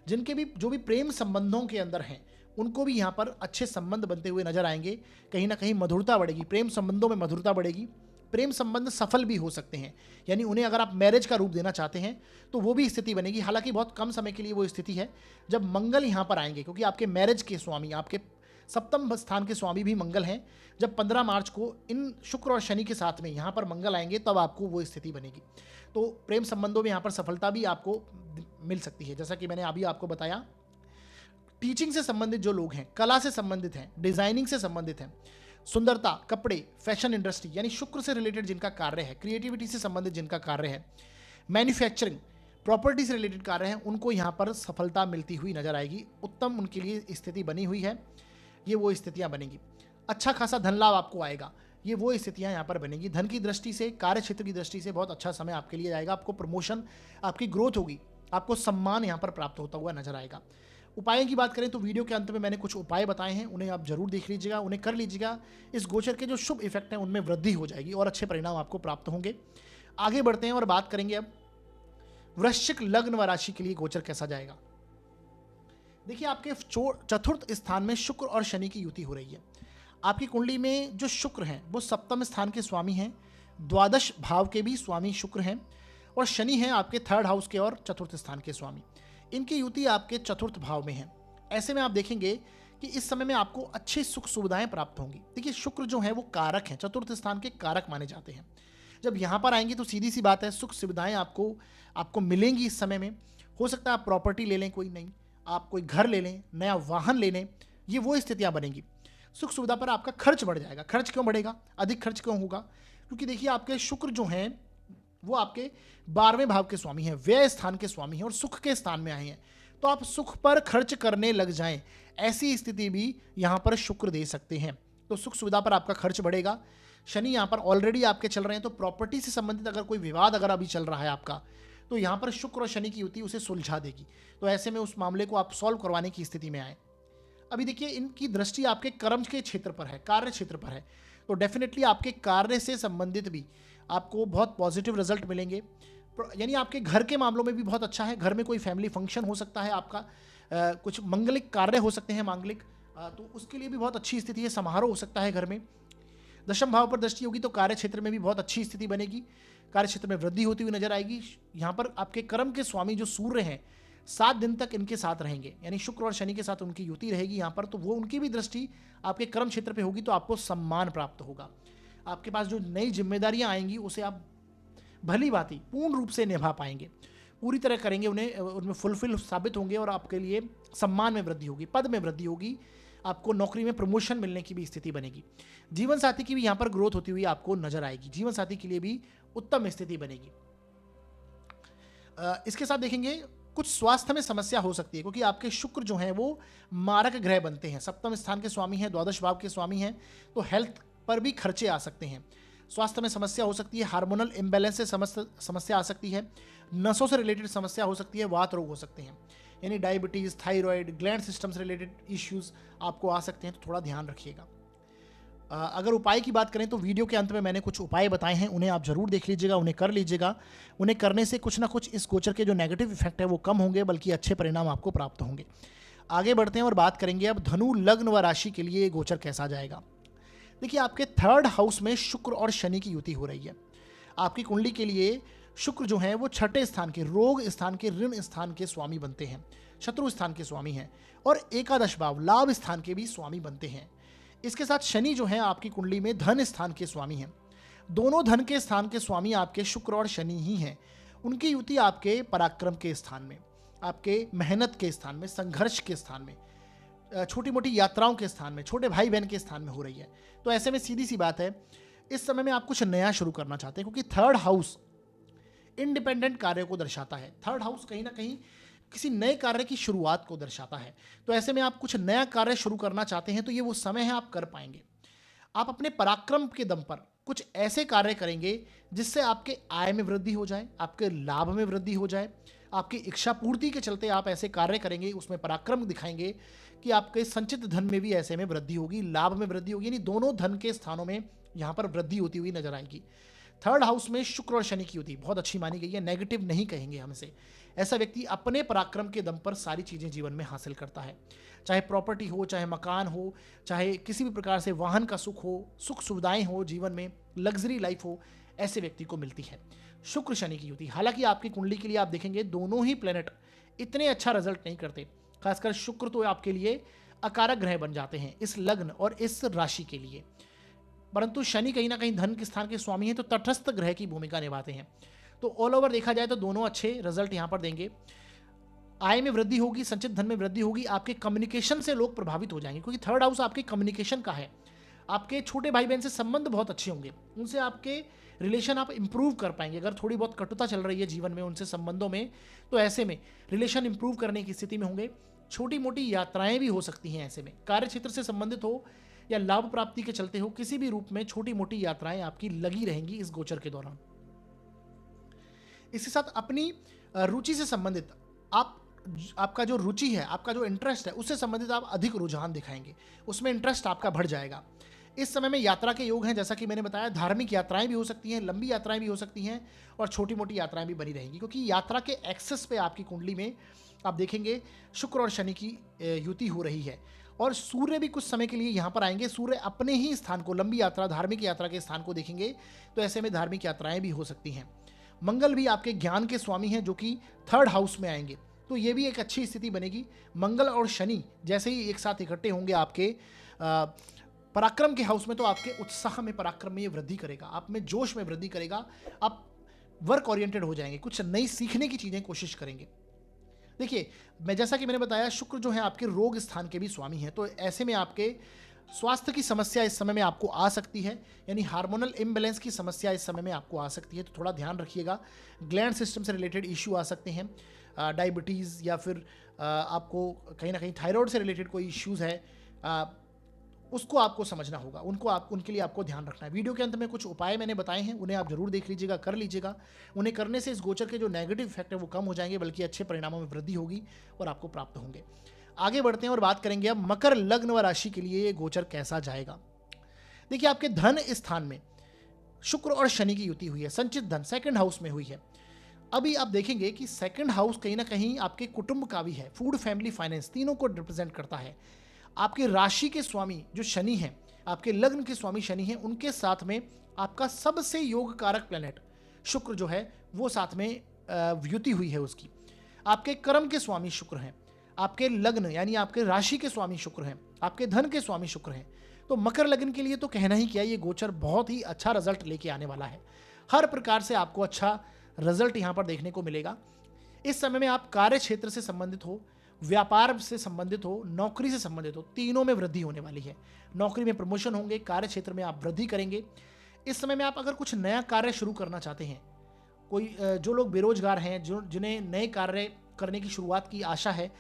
Speaker 2: जिनके भी जो भी प्रेम संबंधों के अंदर हैं, उनको भी यहाँ पर अच्छे संबंध बनते हुए नजर आएंगे। कहीं ना कहीं मधुरता बढ़ेगी, प्रेम संबंधों में मधुरता बढ़ेगी। प्रेम संबंध सफल भी हो सकते हैं, यानी उन्हें अगर आप मैरिज का रूप देना चाहते हैं तो वो भी स्थिति बनेगी। हालांकि बहुत कम समय के लिए वो स्थिति है जब मंगल यहाँ पर आएंगे, क्योंकि आपके मैरिज के स्वामी, आपके सप्तम स्थान के स्वामी भी मंगल हैं। जब 15 मार्च को इन शुक्र और शनि के साथ में यहाँ पर मंगल आएंगे, तब आपको वो स्थिति बनेगी। तो प्रेम संबंधों में यहाँ पर सफलता भी आपको मिल सकती है। जैसा कि मैंने अभी आपको बताया, टीचिंग से संबंधित जो लोग हैं, कला से संबंधित हैं, डिजाइनिंग से संबंधित हैं, सुंदरता, कपड़े, फैशन इंडस्ट्री, यानी शुक्र से रिलेटेड जिनका कार्य है, क्रिएटिविटी से संबंधित जिनका कार्य है, मैन्युफैक्चरिंग, प्रॉपर्टी से रिलेटेड कार्य है, उनको यहाँ पर सफलता मिलती हुई नजर आएगी। उत्तम उनके लिए स्थिति बनी हुई है। ये वो स्थितियां बनेंगी। अच्छा खासा धन लाभ आपको आएगा, ये वो स्थितियां यहाँ पर बनेंगी। धन की दृष्टि से, कार्य क्षेत्र की दृष्टि से बहुत अच्छा समय आपके लिए आएगा। आपको प्रमोशन, आपकी ग्रोथ होगी, आपको सम्मान यहाँ पर प्राप्त होता हुआ नजर आएगा। उपाय की बात करें तो वीडियो के अंत में मैंने कुछ उपाय बताए हैं, उन्हें आप जरूर देख लीजिएगा, उन्हें कर लीजिएगा। इस गोचर के जो शुभ इफेक्ट हैं उनमें वृद्धि हो जाएगी और अच्छे परिणाम आपको प्राप्त होंगे। आगे बढ़ते हैं और बात करेंगे अब वृश्चिक लग्न व राशि के लिए गोचर कैसा जाएगा। देखिए, आपके चतुर्थ स्थान में शुक्र और शनि की युति हो रही है। आपकी कुंडली में जो शुक्र हैं वो सप्तम स्थान के स्वामी हैं, द्वादश भाव के भी स्वामी शुक्र हैं, और शनि हैं आपके थर्ड हाउस के और चतुर्थ स्थान के स्वामी। इनकी युति आपके चतुर्थ भाव में है। ऐसे में आप देखेंगे कि इस समय में आपको अच्छी सुख सुविधाएं प्राप्त होंगी। देखिए, शुक्र जो है वो कारक है, चतुर्थ स्थान के कारक माने जाते हैं। जब यहाँ पर आएंगे तो सीधी सी बात है, सुख सुविधाएं आपको मिलेंगी। इस समय में हो सकता है आप प्रॉपर्टी ले लें, कोई नहीं, आप कोई घर ले लें, नया वाहन ले लें, ये वो स्थितियां बनेंगी। सुख सुविधा पर आपका खर्च बढ़ जाएगा। खर्च क्यों बढ़ेगा, अधिक खर्च क्यों होगा? क्योंकि देखिए, आपके शुक्र जो हैं वो आपके 12वें भाव के स्वामी हैं, व्यय स्थान के स्वामी हैं और सुख के स्थान में आए हैं। तो आप सुख पर खर्च करने लग जाएं, ऐसी स्थिति भी यहां पर शुक्र दे सकते हैं। तो सुख सुविधा पर आपका खर्च बढ़ेगा। शनि यहां पर ऑलरेडी आपके चल रहे हैं, तो प्रॉपर्टी से संबंधित अगर कोई विवाद अगर अभी चल रहा है आपका, तो यहां पर शुक्र और शनि की युति उसे सुलझा देगी। तो ऐसे में उस मामले को आप सॉल्व करवाने की स्थिति में आए। अभी देखिए, इनकी दृष्टि आपके कर्म के क्षेत्र पर है, कार्य क्षेत्र पर है, तो डेफिनेटली आपके कार्य से संबंधित भी आपको बहुत पॉजिटिव रिजल्ट मिलेंगे। यानी आपके घर के मामलों में भी बहुत अच्छा है। घर में कोई फैमिली फंक्शन हो सकता है आपका, कुछ मंगलिक कार्य हो सकते हैं, मांगलिक, तो उसके लिए भी बहुत अच्छी स्थिति है। समारोह हो सकता है घर में। दशम भाव पर दृष्टि होगी तो कार्य क्षेत्र में भी बहुत अच्छी स्थिति बनेगी। कार्य क्षेत्र में वृद्धि होती हुई नजर आएगी। यहाँ पर आपके कर्म के स्वामी जो सूर्य हैं, 7 दिन तक इनके साथ रहेंगे, यानी शुक्र और शनि के साथ उनकी युति रहेगी यहाँ पर, तो वो उनकी भी दृष्टि आपके कर्म क्षेत्र पे होगी, तो आपको सम्मान प्राप्त होगा। आपके पास जो नई जिम्मेदारियां आएंगी उसे आप भली भांति पूर्ण रूप से निभा पाएंगे, पूरी तरह करेंगे, उनमें फुलफिल साबित होंगे और आपके लिए सम्मान में वृद्धि होगी, पद में वृद्धि होगी, आपको नौकरी में प्रमोशन मिलने की भी स्थिति बनेगी। जीवन साथी की भी यहाँ पर ग्रोथ होती हुई आपको नजर आएगी। जीवन साथी के लिए भी उत्तम स्थिति बनेगी। इसके साथ देखेंगे कुछ स्वास्थ्य में समस्या हो सकती है, क्योंकि आपके शुक्र जो हैं वो मारक ग्रह बनते हैं, सप्तम स्थान के स्वामी हैं, द्वादश भाव के स्वामी हैं, तो हेल्थ पर भी खर्चे आ सकते हैं। स्वास्थ्य में समस्या हो सकती है, हार्मोनल इम्बैलेंस से समस्या आ सकती है, नसों से रिलेटेड समस्या हो सकती है, वात रोग हो सकते हैं, यानी डायबिटीज़, थायराइड, ग्लैंड सिस्टम से रिलेटेड इश्यूज आपको आ सकते हैं, तो थोड़ा ध्यान रखिएगा। अगर उपाय की बात करें तो वीडियो के अंत में मैंने कुछ उपाय बताए हैं, उन्हें आप जरूर देख लीजिएगा, उन्हें कर लीजिएगा। उन्हें करने से कुछ ना कुछ इस गोचर के जो नेगेटिव इफेक्ट है वो कम होंगे, बल्कि अच्छे परिणाम आपको प्राप्त होंगे। आगे बढ़ते हैं और बात करेंगे अब धनु लग्न व राशि के लिए गोचर कैसा जाएगा। देखिए, आपके थर्ड हाउस में शुक्र और शनि की युति हो रही है। आपकी कुंडली के लिए शुक्र जो है वो छठे स्थान के, रोग स्थान के, ऋण स्थान के स्वामी बनते हैं, शत्रु स्थान के स्वामी हैं, और एकादश भाव लाभ स्थान के भी स्वामी बनते हैं। इसके साथ शनि जो है आपकी कुंडली में धन स्थान के स्वामी हैं। दोनों धन के स्थान के स्वामी आपके शुक्र और शनि ही हैं। उनकी युति आपके पराक्रम के स्थान में, आपके मेहनत के स्थान में, संघर्ष के स्थान में, छोटी मोटी यात्राओं के स्थान में, छोटे भाई बहन के स्थान में हो रही है। तो ऐसे में सीधी सी बात है, इस समय में आप कुछ नया शुरू करना चाहते हैं, क्योंकि थर्ड हाउस इंडिपेंडेंट कार्य को दर्शाता है। थर्ड हाउस कहीं ना कहीं किसी नए कार्य की शुरुआत को दर्शाता है। तो ऐसे में आप कुछ नया कार्य शुरू करना चाहते हैं, तो ये वो समय है, आप कर पाएंगे। आप अपने पराक्रम के दम पर कुछ ऐसे कार्य करेंगे जिससे आपके आय में वृद्धि हो जाए, आपके लाभ में वृद्धि हो जाए। आपकी इच्छा पूर्ति के चलते आप ऐसे कार्य करेंगे, उसमें पराक्रम दिखाएंगे कि आपके संचित धन में भी ऐसे में वृद्धि होगी, लाभ में वृद्धि होगी, यानी दोनों धन के स्थानों में यहाँ पर वृद्धि होती हुई नजर आएगी। थर्ड हाउस में शुक्र और शनि की युति बहुत अच्छी मानी गई है, नेगेटिव नहीं कहेंगे हम इसे। ऐसा व्यक्ति अपने पराक्रम के दम पर सारी चीज़ें जीवन में हासिल करता है, चाहे प्रॉपर्टी हो, चाहे मकान हो, चाहे किसी भी प्रकार से वाहन का सुख हो, सुख सुविधाएं हो, जीवन में लग्जरी लाइफ हो, ऐसे व्यक्ति को मिलती है शुक्र शनि की युति। हालांकि आपकी कुंडली के लिए आप देखेंगे दोनों ही प्लेनेट इतने अच्छा रिजल्ट नहीं करते, खासकर शुक्र तो आपके लिए अकारक ग्रह बन जाते हैं इस लग्न और इस राशि के लिए, परंतु शनि कहीं ना कहीं धन के स्थान के स्वामी हैं, तो तटस्थ ग्रह की भूमिका निभाते हैं। तो ऑल ओवर देखा जाए तो दोनों अच्छे रिजल्ट यहाँ पर देंगे। आय में वृद्धि होगी, संचित धन में वृद्धि होगी, आपके कम्युनिकेशन से लोग प्रभावित हो जाएंगे, क्योंकि थर्ड हाउस आपके कम्युनिकेशन का है। आपके छोटे भाई बहन से संबंध बहुत अच्छे होंगे, उनसे आपके रिलेशन आप इंप्रूव कर पाएंगे। अगर थोड़ी बहुत कटुता चल रही है जीवन में उनसे संबंधों में, तो ऐसे में रिलेशन इंप्रूव करने की स्थिति में होंगे। छोटी मोटी यात्राएं भी हो सकती हैं ऐसे में, कार्य क्षेत्र से संबंधित हो या लाभ प्राप्ति के चलते हो, किसी भी रूप में छोटी मोटी यात्राएं आपकी लगी रहेंगी इस गोचर के दौरान। इसके साथ अपनी रुचि से संबंधित आपका जो रुचि है, आपका जो इंटरेस्ट है, उससे संबंधित आप अधिक रुझान दिखाएंगे, उसमें इंटरेस्ट आपका बढ़ जाएगा। इस समय में यात्रा के योग हैं, जैसा कि मैंने बताया, धार्मिक यात्राएं भी हो सकती हैं, लंबी यात्राएं भी हो सकती हैं और छोटी मोटी यात्राएं भी बनी रहेंगी, क्योंकि यात्रा के एक्सेस पे आपकी कुंडली में आप देखेंगे शुक्र और शनि की युति हो रही है। और सूर्य भी कुछ समय के लिए यहाँ पर आएंगे, सूर्य अपने ही स्थान को, लंबी यात्रा धार्मिक यात्रा के स्थान को देखेंगे, तो ऐसे में धार्मिक यात्राएं भी हो सकती हैं। मंगल भी आपके ज्ञान के स्वामी हैं, जो कि थर्ड हाउस में आएंगे, तो ये भी एक अच्छी स्थिति बनेगी। मंगल और शनि जैसे ही एक साथ इकट्ठे होंगे आपके पराक्रम के हाउस में, तो आपके उत्साह में, पराक्रम में ये वृद्धि करेगा, आप में जोश में वृद्धि करेगा, आप वर्क ओरिएंटेड हो जाएंगे, कुछ नई सीखने की चीज़ें कोशिश करेंगे। देखिए, मैं जैसा कि मैंने बताया, शुक्र जो है आपके रोग स्थान के भी स्वामी हैं, तो ऐसे में आपके स्वास्थ्य की समस्या इस समय में आपको आ सकती है, यानी हार्मोनल इम्बैलेंस की समस्या इस समय में आपको आ सकती है, तो थोड़ा ध्यान रखिएगा। ग्लैंड सिस्टम से रिलेटेड इश्यू आ सकते हैं, डायबिटीज़ या फिर आपको कहीं ना कहीं थायराइड से रिलेटेड कोई इश्यूज़ है, उसको आपको समझना होगा, उनके लिए आपको ध्यान रखना है। वीडियो के अंत में कुछ उपाय मैंने बताए हैं, उन्हें आप जरूर देख लीजिएगा, कर लीजिएगा। उन्हें करने से इस गोचर के जो नेगेटिव इफेक्ट है वो कम हो जाएंगे, बल्कि अच्छे परिणामों में वृद्धि होगी और आपको प्राप्त होंगे। आगे बढ़ते हैं और बात करेंगे अब मकर लग्न व राशि के लिए ये गोचर कैसा जाएगा। देखिए, आपके धन स्थान में शुक्र और शनि की युति हुई है, संचित धन सेकंड हाउस में हुई है। अभी आप देखेंगे कि सेकंड हाउस कहीं ना कहीं आपके कुटुंब का भी है, फूड, फैमिली, फाइनेंस, तीनों को रिप्रेजेंट करता है। आपके राशि के स्वामी जो शनि हैं, आपके लग्न के स्वामी शनि हैं, उनके साथ में आपका सबसे योग कारक प्लेनेट शुक्र जो है वो साथ में युति हुई है उसकी। आपके कर्म के स्वामी शुक्र हैं, आपके लग्न यानी आपके राशि के स्वामी शुक्र हैं, आपके धन के स्वामी शुक्र हैं। तो मकर लग्न के लिए तो कहना ही क्या, ये गोचर बहुत ही अच्छा रिजल्ट लेके आने वाला है। हर प्रकार से आपको अच्छा रिजल्ट यहाँ पर देखने को मिलेगा। इस समय में आप कार्य क्षेत्र से संबंधित हो, व्यापार से संबंधित हो, नौकरी से संबंधित हो, तीनों में वृद्धि होने वाली है। नौकरी में प्रमोशन होंगे, कार्य क्षेत्र में आप वृद्धि करेंगे। इस समय में आप अगर कुछ नया कार्य शुरू करना चाहते हैं, कोई जो लोग बेरोजगार हैं, जिन्हें नए कार्य करने की शुरुआत की आशा है,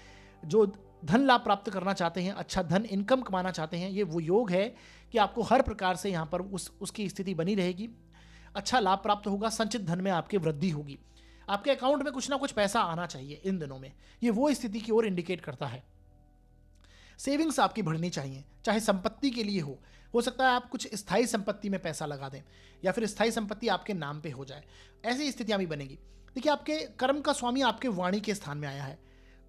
Speaker 2: जो धन लाभ प्राप्त करना चाहते हैं, अच्छा धन इनकम कमाना चाहते हैं, ये वो योग है कि आपको हर प्रकार से यहाँ पर उसकी स्थिति बनी रहेगी, अच्छा लाभ प्राप्त होगा, संचित धन में आपकी वृद्धि होगी, आपके अकाउंट में कुछ ना कुछ पैसा आना चाहिए इन दिनों में, ये वो स्थिति की ओर इंडिकेट करता है। सेविंग्स आपकी बढ़नी चाहिए, चाहे संपत्ति के लिए हो सकता है आप कुछ स्थायी संपत्ति में पैसा लगा दें या फिर स्थायी संपत्ति आपके नाम पे हो जाए, ऐसी स्थितियां भी बनेगी। देखिए, आपके कर्म का स्वामी आपके वाणी के स्थान में आया है,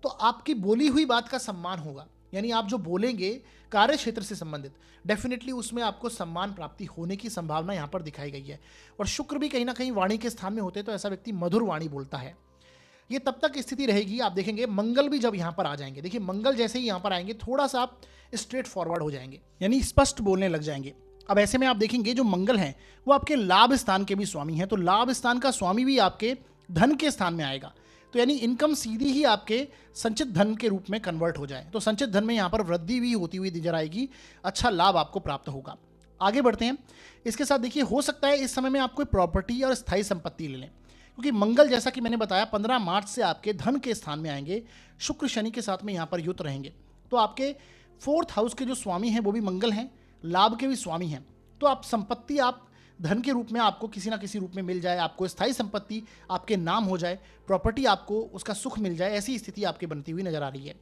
Speaker 2: तो आपकी बोली हुई बात का सम्मान होगा, यानी आप जो बोलेंगे कार्य क्षेत्र से संबंधित, डेफिनेटली उसमें आपको सम्मान प्राप्ति होने की संभावना यहाँ पर दिखाई गई है। और शुक्र भी कहीं ना कहीं वाणी के स्थान में होते तो ऐसा व्यक्ति मधुर वाणी बोलता है। ये तब तक स्थिति रहेगी, आप देखेंगे मंगल भी जब यहाँ पर आ जाएंगे, देखिए मंगल जैसे ही यहाँ पर आएंगे थोड़ा सा आप स्ट्रेट फॉरवर्ड हो जाएंगे, यानी स्पष्ट बोलने लग जाएंगे। अब ऐसे में आप देखेंगे जो मंगल हैं वो आपके लाभ स्थान के भी स्वामी हैं, तो लाभ स्थान का स्वामी भी आपके धन के स्थान में आएगा, तो यानी इनकम सीधी ही आपके संचित धन के रूप में कन्वर्ट हो जाए, तो संचित धन में यहाँ पर वृद्धि भी होती हुई नजर आएगी, अच्छा लाभ आपको प्राप्त होगा। आगे बढ़ते हैं। इसके साथ देखिए, हो सकता है इस समय में आप कोई प्रॉपर्टी और स्थायी संपत्ति ले लें, क्योंकि मंगल जैसा कि मैंने बताया 15 मार्च से आपके धन के स्थान में आएंगे, शुक्र शनि के साथ में यहाँ पर युत रहेंगे, तो आपके फोर्थ हाउस के जो स्वामी हैं वो भी मंगल हैं, लाभ के भी स्वामी हैं,
Speaker 1: तो आप संपत्ति, आप धन के रूप में आपको किसी ना किसी रूप में मिल जाए, आपको स्थायी संपत्ति आपके नाम हो जाए, प्रॉपर्टी आपको उसका सुख मिल जाए, ऐसी स्थिति आपकी बनती हुई नजर आ रही है।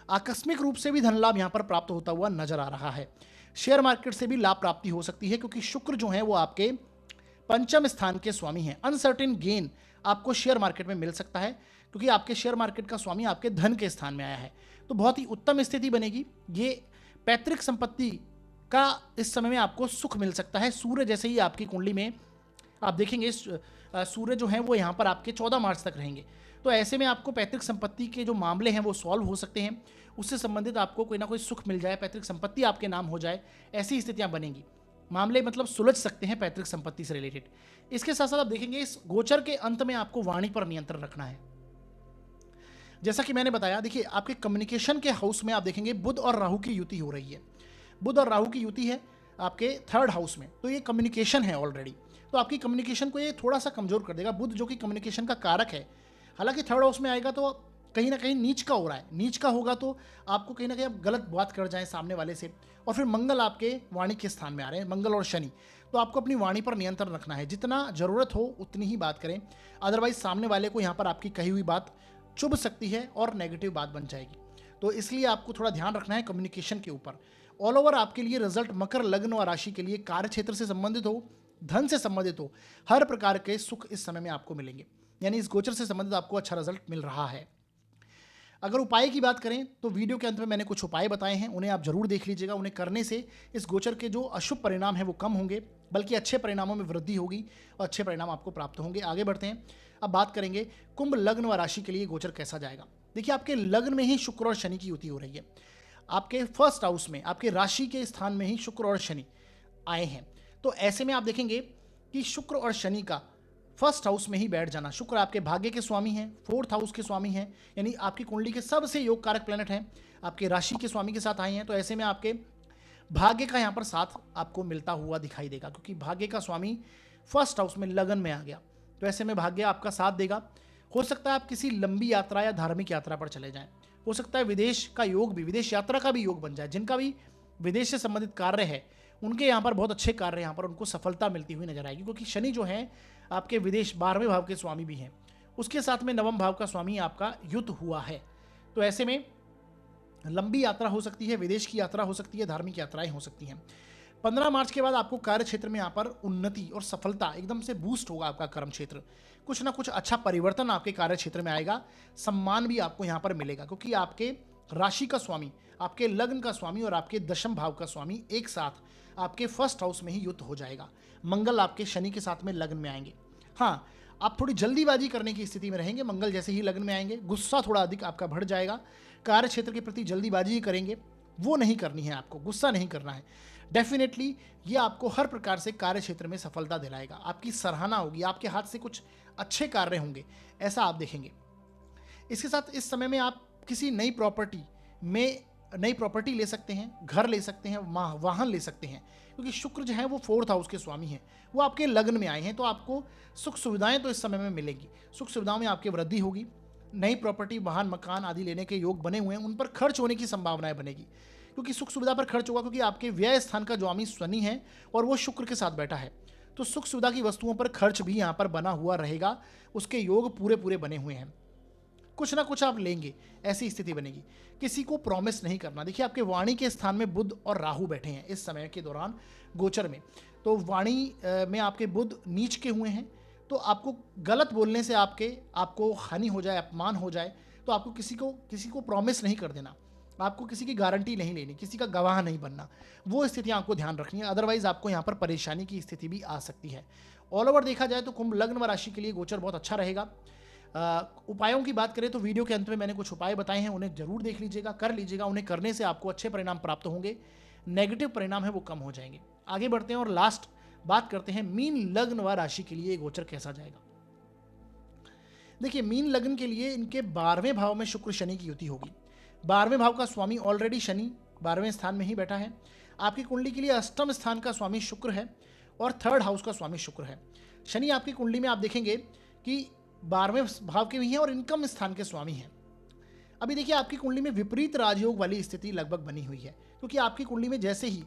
Speaker 1: आकस्मिक रूप से भी धन लाभ यहाँ पर प्राप्त होता हुआ नजर आ रहा है। शेयर मार्केट से भी लाभ प्राप्ति हो सकती है, क्योंकि शुक्र जो है वो आपके पंचम स्थान के स्वामी हैं। अनसर्टेन गेन आपको शेयर मार्केट में मिल सकता है, क्योंकि आपके शेयर मार्केट का स्वामी आपके धन के स्थान में आया है। तो बहुत ही उत्तम स्थिति बनेगी। ये पैतृक संपत्ति का इस समय में आपको सुख मिल सकता है। सूर्य जैसे ही आपकी कुंडली में आप देखेंगे, सूर्य जो है वो यहाँ पर आपके 14 मार्च तक रहेंगे। तो ऐसे में आपको पैतृक संपत्ति के जो मामले हैं वो सॉल्व हो सकते हैं, उससे संबंधित आपको कोई ना कोई सुख मिल जाए, पैतृक संपत्ति आपके नाम हो जाए, ऐसी स्थितियां बनेंगी। मामले मतलब सुलझ सकते हैं पैतृक संपत्ति से रिलेटेड। इसके साथ साथ आप देखेंगे इस गोचर के अंत में आपको वाणी पर नियंत्रण रखना है। जैसा कि मैंने बताया, देखिए आपके कम्युनिकेशन के हाउस में आप देखेंगे बुध और राहु की युति हो रही है। बुध और राहु की युति है आपके 3rd हाउस में, तो ये कम्युनिकेशन है ऑलरेडी। तो आपकी कम्युनिकेशन को ये थोड़ा सा कमजोर कर देगा। बुध जो कि कम्युनिकेशन का कारक है, हालांकि 3rd हाउस में आएगा तो कहीं ना कहीं नीच का हो रहा है। नीच का होगा तो आपको कहीं ना कहीं आप गलत बात कर जाएं सामने वाले से। और फिर मंगल आपके वाणी के स्थान में आ रहे हैं, मंगल और शनि। तो आपको अपनी वाणी पर नियंत्रण रखना है, जितना जरूरत हो उतनी ही बात करें, अदरवाइज सामने वाले को यहाँ पर आपकी कही हुई बात चुभ सकती है और नेगेटिव बात बन जाएगी। तो इसलिए आपको थोड़ा ध्यान रखना है कम्युनिकेशन के ऊपर। ऑल ओवर आपके लिए रिजल्ट मकर लग्न और राशि के लिए कार्य क्षेत्र से संबंधित हो, धन से संबंधित हो, हर प्रकार के सुख इस समय में आपको मिलेंगे। यानी इस गोचर से संबंधित आपको अच्छा रिजल्ट मिल रहा है। अगर उपाय की बात करें तो वीडियो के अंत में मैंने कुछ उपाय बताए हैं, उन्हें आप जरूर देख लीजिएगा। उन्हें करने से इस गोचर के जो अशुभ परिणाम है वो कम होंगे, बल्कि अच्छे परिणामों में वृद्धि होगी और अच्छे परिणाम आपको प्राप्त होंगे। आगे बढ़ते हैं, अब बात करेंगे कुंभ लग्न व राशि के लिए गोचर कैसा जाएगा। देखिए आपके लग्न में ही शुक्र और शनि की युति हो रही है। आपके 1st हाउस में, आपके राशि के स्थान में ही शुक्र और शनि आए हैं। तो ऐसे में आप देखेंगे कि शुक्र और शनि का 1st हाउस में ही बैठ जाना। शुक्र आपके भाग्य के स्वामी हैं, 4th हाउस के स्वामी हैं, यानी आपकी कुंडली के सबसे योग कारक प्लेनेट हैं, आपके राशि के स्वामी के साथ आए हैं। तो ऐसे में आपके भाग्य का यहाँ पर साथ आपको मिलता हुआ दिखाई देगा, क्योंकि भाग्य का स्वामी 1st हाउस में लगन में आ गया। तो ऐसे में भाग्य आपका साथ देगा। हो सकता है आप किसी लंबी यात्रा या धार्मिक यात्रा पर चले जाएं। हो सकता है विदेश का योग भी, विदेश यात्रा का भी योग बन जाए। जिनका भी विदेश से संबंधित कार्य है उनके यहाँ पर बहुत अच्छे कार्य, यहाँ पर उनको सफलता मिलती हुई नजर आएगी, क्योंकि शनि जो है आपके विदेश 12वें भाव के स्वामी भी हैं, उसके साथ में 9वें भाव का स्वामी आपका युत हुआ है। तो ऐसे में लंबी यात्रा हो सकती है, विदेश की यात्रा हो सकती है, धार्मिक यात्राएं हो सकती हैं। 15 मार्च के बाद आपको कार्य क्षेत्र में यहाँ पर उन्नति और सफलता एकदम से बूस्ट होगा। आपका कर्म क्षेत्र कुछ ना कुछ अच्छा परिवर्तन आपके कार्य क्षेत्र में आएगा। सम्मान भी आपको यहाँ पर मिलेगा, क्योंकि आपके राशि का स्वामी, आपके लग्न का स्वामी और आपके 10वें भाव का स्वामी एक साथ आपके 1st हाउस में ही युद्ध हो जाएगा। मंगल आपके शनि के साथ में लग्न में आएंगे। हाँ, आप थोड़ी जल्दीबाजी करने की स्थिति में रहेंगे। मंगल जैसे ही लग्न में आएंगे, गुस्सा थोड़ा अधिक आपका बढ़ जाएगा। कार्य क्षेत्र के प्रति जल्दीबाजी ही करेंगे, वो नहीं करनी है आपको, गुस्सा नहीं करना है। डेफिनेटली ये आपको हर प्रकार से कार्य क्षेत्र में सफलता दिलाएगा। आपकी सराहना होगी, आपके हाथ से कुछ अच्छे कार्य होंगे, ऐसा आप देखेंगे। इसके साथ इस समय में आप किसी नई प्रॉपर्टी ले सकते हैं, घर ले सकते हैं, वाहन ले सकते हैं, क्योंकि शुक्र जो है वो 4th हाउस के स्वामी हैं, वो आपके लग्न में आए हैं। तो आपको सुख सुविधाएं तो इस समय में मिलेंगी, सुख सुविधाओं में आपकी वृद्धि होगी। नई प्रॉपर्टी, वाहन, मकान आदि लेने के योग बने हुए हैं, उन पर खर्च होने की संभावनाएं बनेगी, क्योंकि सुख सुविधा पर खर्च होगा, क्योंकि आपके व्यय स्थान का स्वामी शनि है और वो शुक्र के साथ बैठा है। तो सुख सुविधा की वस्तुओं पर खर्च भी यहाँ पर बना हुआ रहेगा, उसके योग पूरे बने हुए हैं। कुछ ना कुछ आप लेंगे, ऐसी स्थिति बनेगी। किसी को प्रॉमिस नहीं करना। देखिए आपके वाणी के स्थान में बुध और राहु बैठे हैं इस समय के दौरान गोचर में। तो वाणी में आपके बुध नीच के हुए हैं, तो आपको गलत बोलने से आपको हानि हो जाए, अपमान हो जाए, तो आपको किसी को प्रॉमिस नहीं कर देना, आपको किसी की गारंटी नहीं लेनी, किसी का गवाह नहीं बनना। वो स्थितियां आपको ध्यान रखनी है, अदरवाइज आपको यहाँ पर परेशानी की स्थिति भी आ सकती है। ऑल ओवर देखा जाए तो कुंभ लग्न व राशि के लिए गोचर बहुत अच्छा रहेगा। उपायों की बात करें तो वीडियो के अंत में मैंने कुछ उपाय बताए हैं, उन्हें जरूर देख लीजिएगा, कर लीजिएगा। उन्हें करने से आपको अच्छे परिणाम प्राप्त होंगे, नेगेटिव परिणाम है वो कम हो जाएंगे। आगे बढ़ते हैं और लास्ट बात करते हैं मीन लग्न व राशि के लिए गोचर कैसा जाएगा। देखिए मीन लग्न के लिए इनके 12वें भाव में शुक्र शनि की युति होगी। 12वें भाव का स्वामी ऑलरेडी शनि 12वें स्थान में ही बैठा है। आपकी कुंडली के लिए 8वें स्थान का स्वामी शुक्र है और 3rd हाउस का स्वामी शुक्र है। शनि आपकी कुंडली में आप देखेंगे कि 12वें भाव के भी हैं और इनकम स्थान के स्वामी हैं। अभी देखिए आपकी कुंडली में विपरीत राजयोग वाली स्थिति लगभग बनी हुई है, क्योंकि आपकी कुंडली में जैसे ही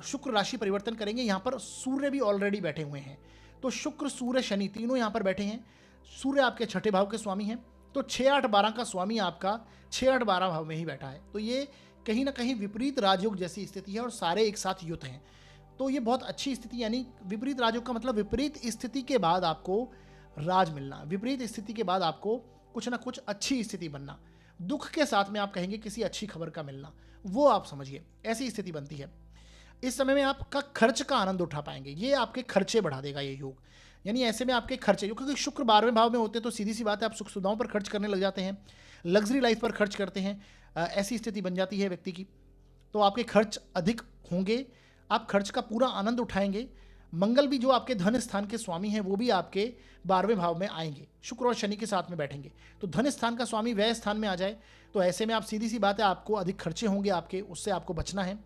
Speaker 1: शुक्र राशि परिवर्तन करेंगे, यहाँ पर सूर्य भी ऑलरेडी बैठे हुए हैं। तो शुक्र सूर्य शनि तीनों यहाँ पर बैठे हैं। सूर्य आपके छठे भाव के स्वामी हैं, तो 6, 8, 12 का स्वामी आपका 6, 8, 12 भाव में ही बैठा है। तो ये कहीं ना कहीं विपरीत राजयोग जैसी स्थिति है और सारे एक साथ युत हैं। तो ये बहुत अच्छी स्थिति, यानी विपरीत राजयोग का मतलब विपरीत स्थिति के बाद आपको राज मिलना, विपरीत स्थिति के बाद आपको कुछ ना कुछ अच्छी स्थिति बनना, दुख के साथ में आप कहेंगे किसी अच्छी खबर का मिलना, वो आप समझिए ऐसी स्थिति बनती है। इस समय में आपका खर्च का आनंद उठा पाएंगे, ये आपके खर्चे बढ़ा देगा ये योग। यानी ऐसे में आपके खर्चे, क्योंकि शुक्र 12वें भाव में होते हैं तो सीधी सी बात है आप सुख सुविधाओं पर खर्च करने लग जाते हैं, लग्जरी लाइफ पर खर्च करते हैं, ऐसी स्थिति बन जाती है व्यक्ति की। तो आपके खर्च अधिक होंगे, आप खर्च का पूरा आनंद उठाएंगे। मंगल भी जो आपके धन स्थान के स्वामी हैं वो भी आपके 12वें भाव में आएंगे, शुक्र और शनि के साथ में बैठेंगे। तो धन स्थान का स्वामी व्यय स्थान में आ जाए तो ऐसे में आप सीधी सी बात है आपको अधिक खर्चे होंगे आपके, उससे आपको बचना है।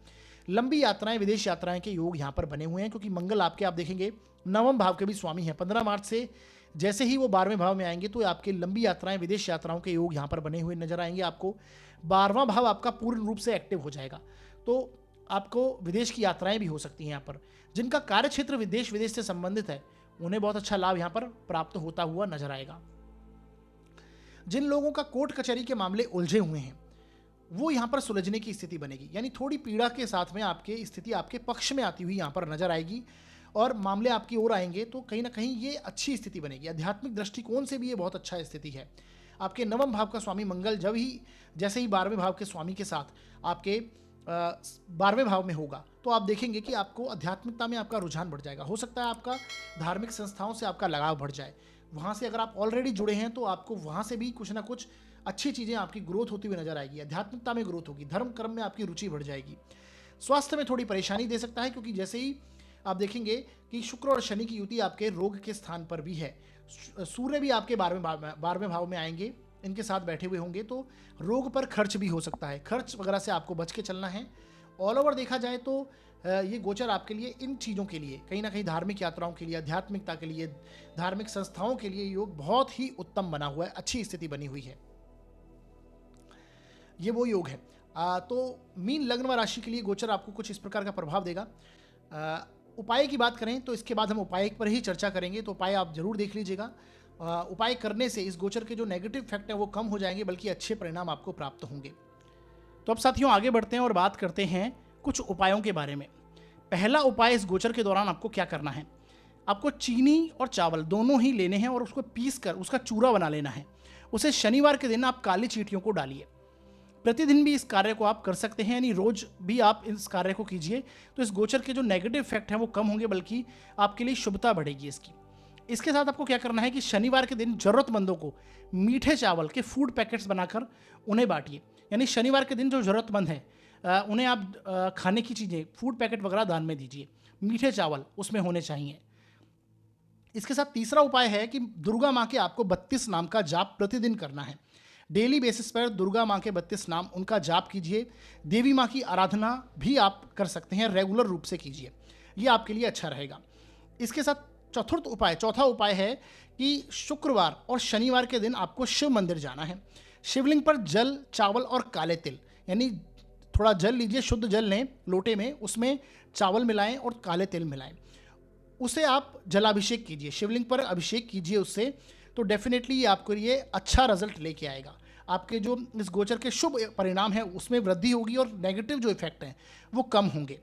Speaker 1: लंबी यात्राएं, विदेश यात्राएं के योग यहाँ पर बने हुए हैं, क्योंकि मंगल आपके आप देखेंगे 9वें भाव के भी स्वामी हैं। 15 मार्च से जैसे ही वो 12वें भाव में आएंगे तो आपके लंबी यात्राएं, विदेश यात्राओं के योग यहाँ पर बने हुए नजर आएंगे आपको। 12वां भाव आपका पूर्ण रूप से एक्टिव हो जाएगा, तो आपको विदेश की यात्राएं भी हो सकती हैं यहाँ पर। जिनका कार्य क्षेत्र विदेश से संबंधित है उन्हें बहुत अच्छा लाभ यहाँ पर प्राप्त होता हुआ नजर आएगा। जिन लोगों का कोर्ट कचहरी के मामले उलझे हुए हैं वो यहाँ पर सुलझने की स्थिति बनेगी, यानी थोड़ी पीड़ा के साथ में आपके स्थिति आपके पक्ष में आती हुई यहाँ पर नजर आएगी और मामले आपकी ओर आएंगे। तो कहीं ना कहीं ये अच्छी स्थिति बनेगी। आध्यात्मिक दृष्टिकोण से भी ये बहुत अच्छा स्थिति है। आपके 9वें भाव का स्वामी मंगल जैसे ही 12वें भाव के स्वामी के साथ आपके 12वें भाव में होगा तो आप देखेंगे कि आपको आध्यात्मिकता में आपका रुझान बढ़ जाएगा। हो सकता है आपका धार्मिक संस्थाओं से आपका लगाव बढ़ जाए, वहाँ से अगर आप ऑलरेडी जुड़े हैं तो आपको वहाँ से भी कुछ ना कुछ अच्छी चीज़ें आपकी ग्रोथ होती हुई नजर आएगी। आध्यात्मिकता में ग्रोथ होगी, धर्म कर्म में आपकी रुचि बढ़ जाएगी। स्वास्थ्य में थोड़ी परेशानी दे सकता है, क्योंकि जैसे ही आप देखेंगे कि शुक्र और शनि की युति आपके रोग के स्थान पर भी है। सूर्य भी आपके 12वें भाव में आएंगे, इनके साथ बैठे हुए होंगे, तो रोग पर खर्च भी हो सकता है। खर्च वगैरह से आपको बच के चलना है। ऑल ओवर देखा जाए तो ये गोचर आपके लिए इन चीज़ों के लिए, कहीं ना कहीं धार्मिक यात्राओं के लिए, आध्यात्मिकता के लिए, धार्मिक संस्थाओं के लिए योग बहुत ही उत्तम बना हुआ है, अच्छी स्थिति बनी हुई है। ये वो योग है। तो मीन लग्न व राशि के लिए गोचर आपको कुछ इस प्रकार का प्रभाव देगा। उपाय की बात करें तो इसके बाद हम उपाय पर ही चर्चा करेंगे, तो उपाय आप जरूर देख लीजिएगा। उपाय करने से इस गोचर के जो नेगेटिव इफेक्ट है वो कम हो जाएंगे, बल्कि अच्छे परिणाम आपको प्राप्त होंगे। तो अब साथियों आगे बढ़ते हैं और बात करते हैं कुछ उपायों के बारे में। पहला उपाय इस गोचर के दौरान आपको क्या करना है, आपको चीनी और चावल दोनों ही लेने हैं और उसको पीस कर उसका चूरा बना लेना है। उसे शनिवार के दिन आप काली चींटियों को डालिए। प्रतिदिन भी इस कार्य को आप कर सकते हैं, यानी रोज भी आप इस कार्य को कीजिए, तो इस गोचर के जो नेगेटिव इफेक्ट हैं वो कम होंगे, बल्कि आपके लिए शुभता बढ़ेगी इसकी। इसके साथ आपको क्या करना है कि शनिवार के दिन जरूरतमंदों को मीठे चावल के फूड पैकेट्स बनाकर उन्हें बांटिए। यानी शनिवार के दिन जो जरूरतमंद है उन्हें आप खाने की चीज़ें, फूड पैकेट वगैरह दान में दीजिए। मीठे चावल उसमें होने चाहिए। इसके साथ तीसरा उपाय है कि दुर्गा माँ के आपको 32 नाम का जाप प्रतिदिन करना है। डेली बेसिस पर दुर्गा माँ के 32 नाम उनका जाप कीजिए। देवी माँ की आराधना भी आप कर सकते हैं, रेगुलर रूप से कीजिए, ये आपके लिए अच्छा रहेगा। इसके साथ चौथा उपाय है कि शुक्रवार और शनिवार के दिन आपको शिव मंदिर जाना है। शिवलिंग पर जल, चावल और काले तिल, यानी थोड़ा जल लीजिए, शुद्ध जल लें लोटे में, उसमें चावल मिलाएं और काले तिल मिलाएं, उसे आप जलाभिषेक कीजिए, शिवलिंग पर अभिषेक कीजिए उससे, तो डेफिनेटली ये आपको ये अच्छा रिजल्ट लेके आएगा। आपके जो इस गोचर के शुभ परिणाम है उसमें वृद्धि होगी और नेगेटिव जो इफेक्ट हैं वो कम होंगे।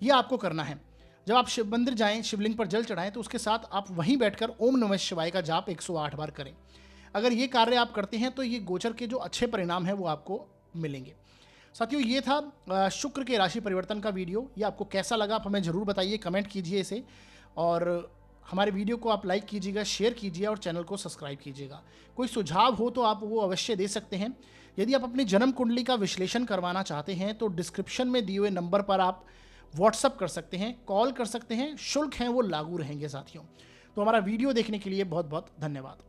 Speaker 1: ये आपको करना है। जब आप शिव मंदिर जाएं, शिवलिंग पर जल चढ़ाएं, तो उसके साथ आप वहीं बैठकर ओम नमः शिवाय का जाप 108 बार करें। अगर ये कार्य आप करते हैं तो ये गोचर के जो अच्छे परिणाम हैं वो आपको मिलेंगे। साथियों ये था शुक्र के राशि परिवर्तन का वीडियो। ये आपको कैसा लगा आप हमें ज़रूर बताइए, कमेंट कीजिए इसे, और हमारे वीडियो को आप लाइक कीजिएगा, शेयर कीजिए और चैनल को सब्सक्राइब कीजिएगा। कोई सुझाव हो तो आप वो अवश्य दे सकते हैं। यदि आप अपनी जन्म कुंडली का विश्लेषण करवाना चाहते हैं तो डिस्क्रिप्शन में दिए हुए नंबर पर आप व्हाट्सअप कर सकते हैं, कॉल कर सकते हैं, शुल्क हैं वो लागू रहेंगे साथियों। तो हमारा वीडियो देखने के लिए बहुत बहुत धन्यवाद।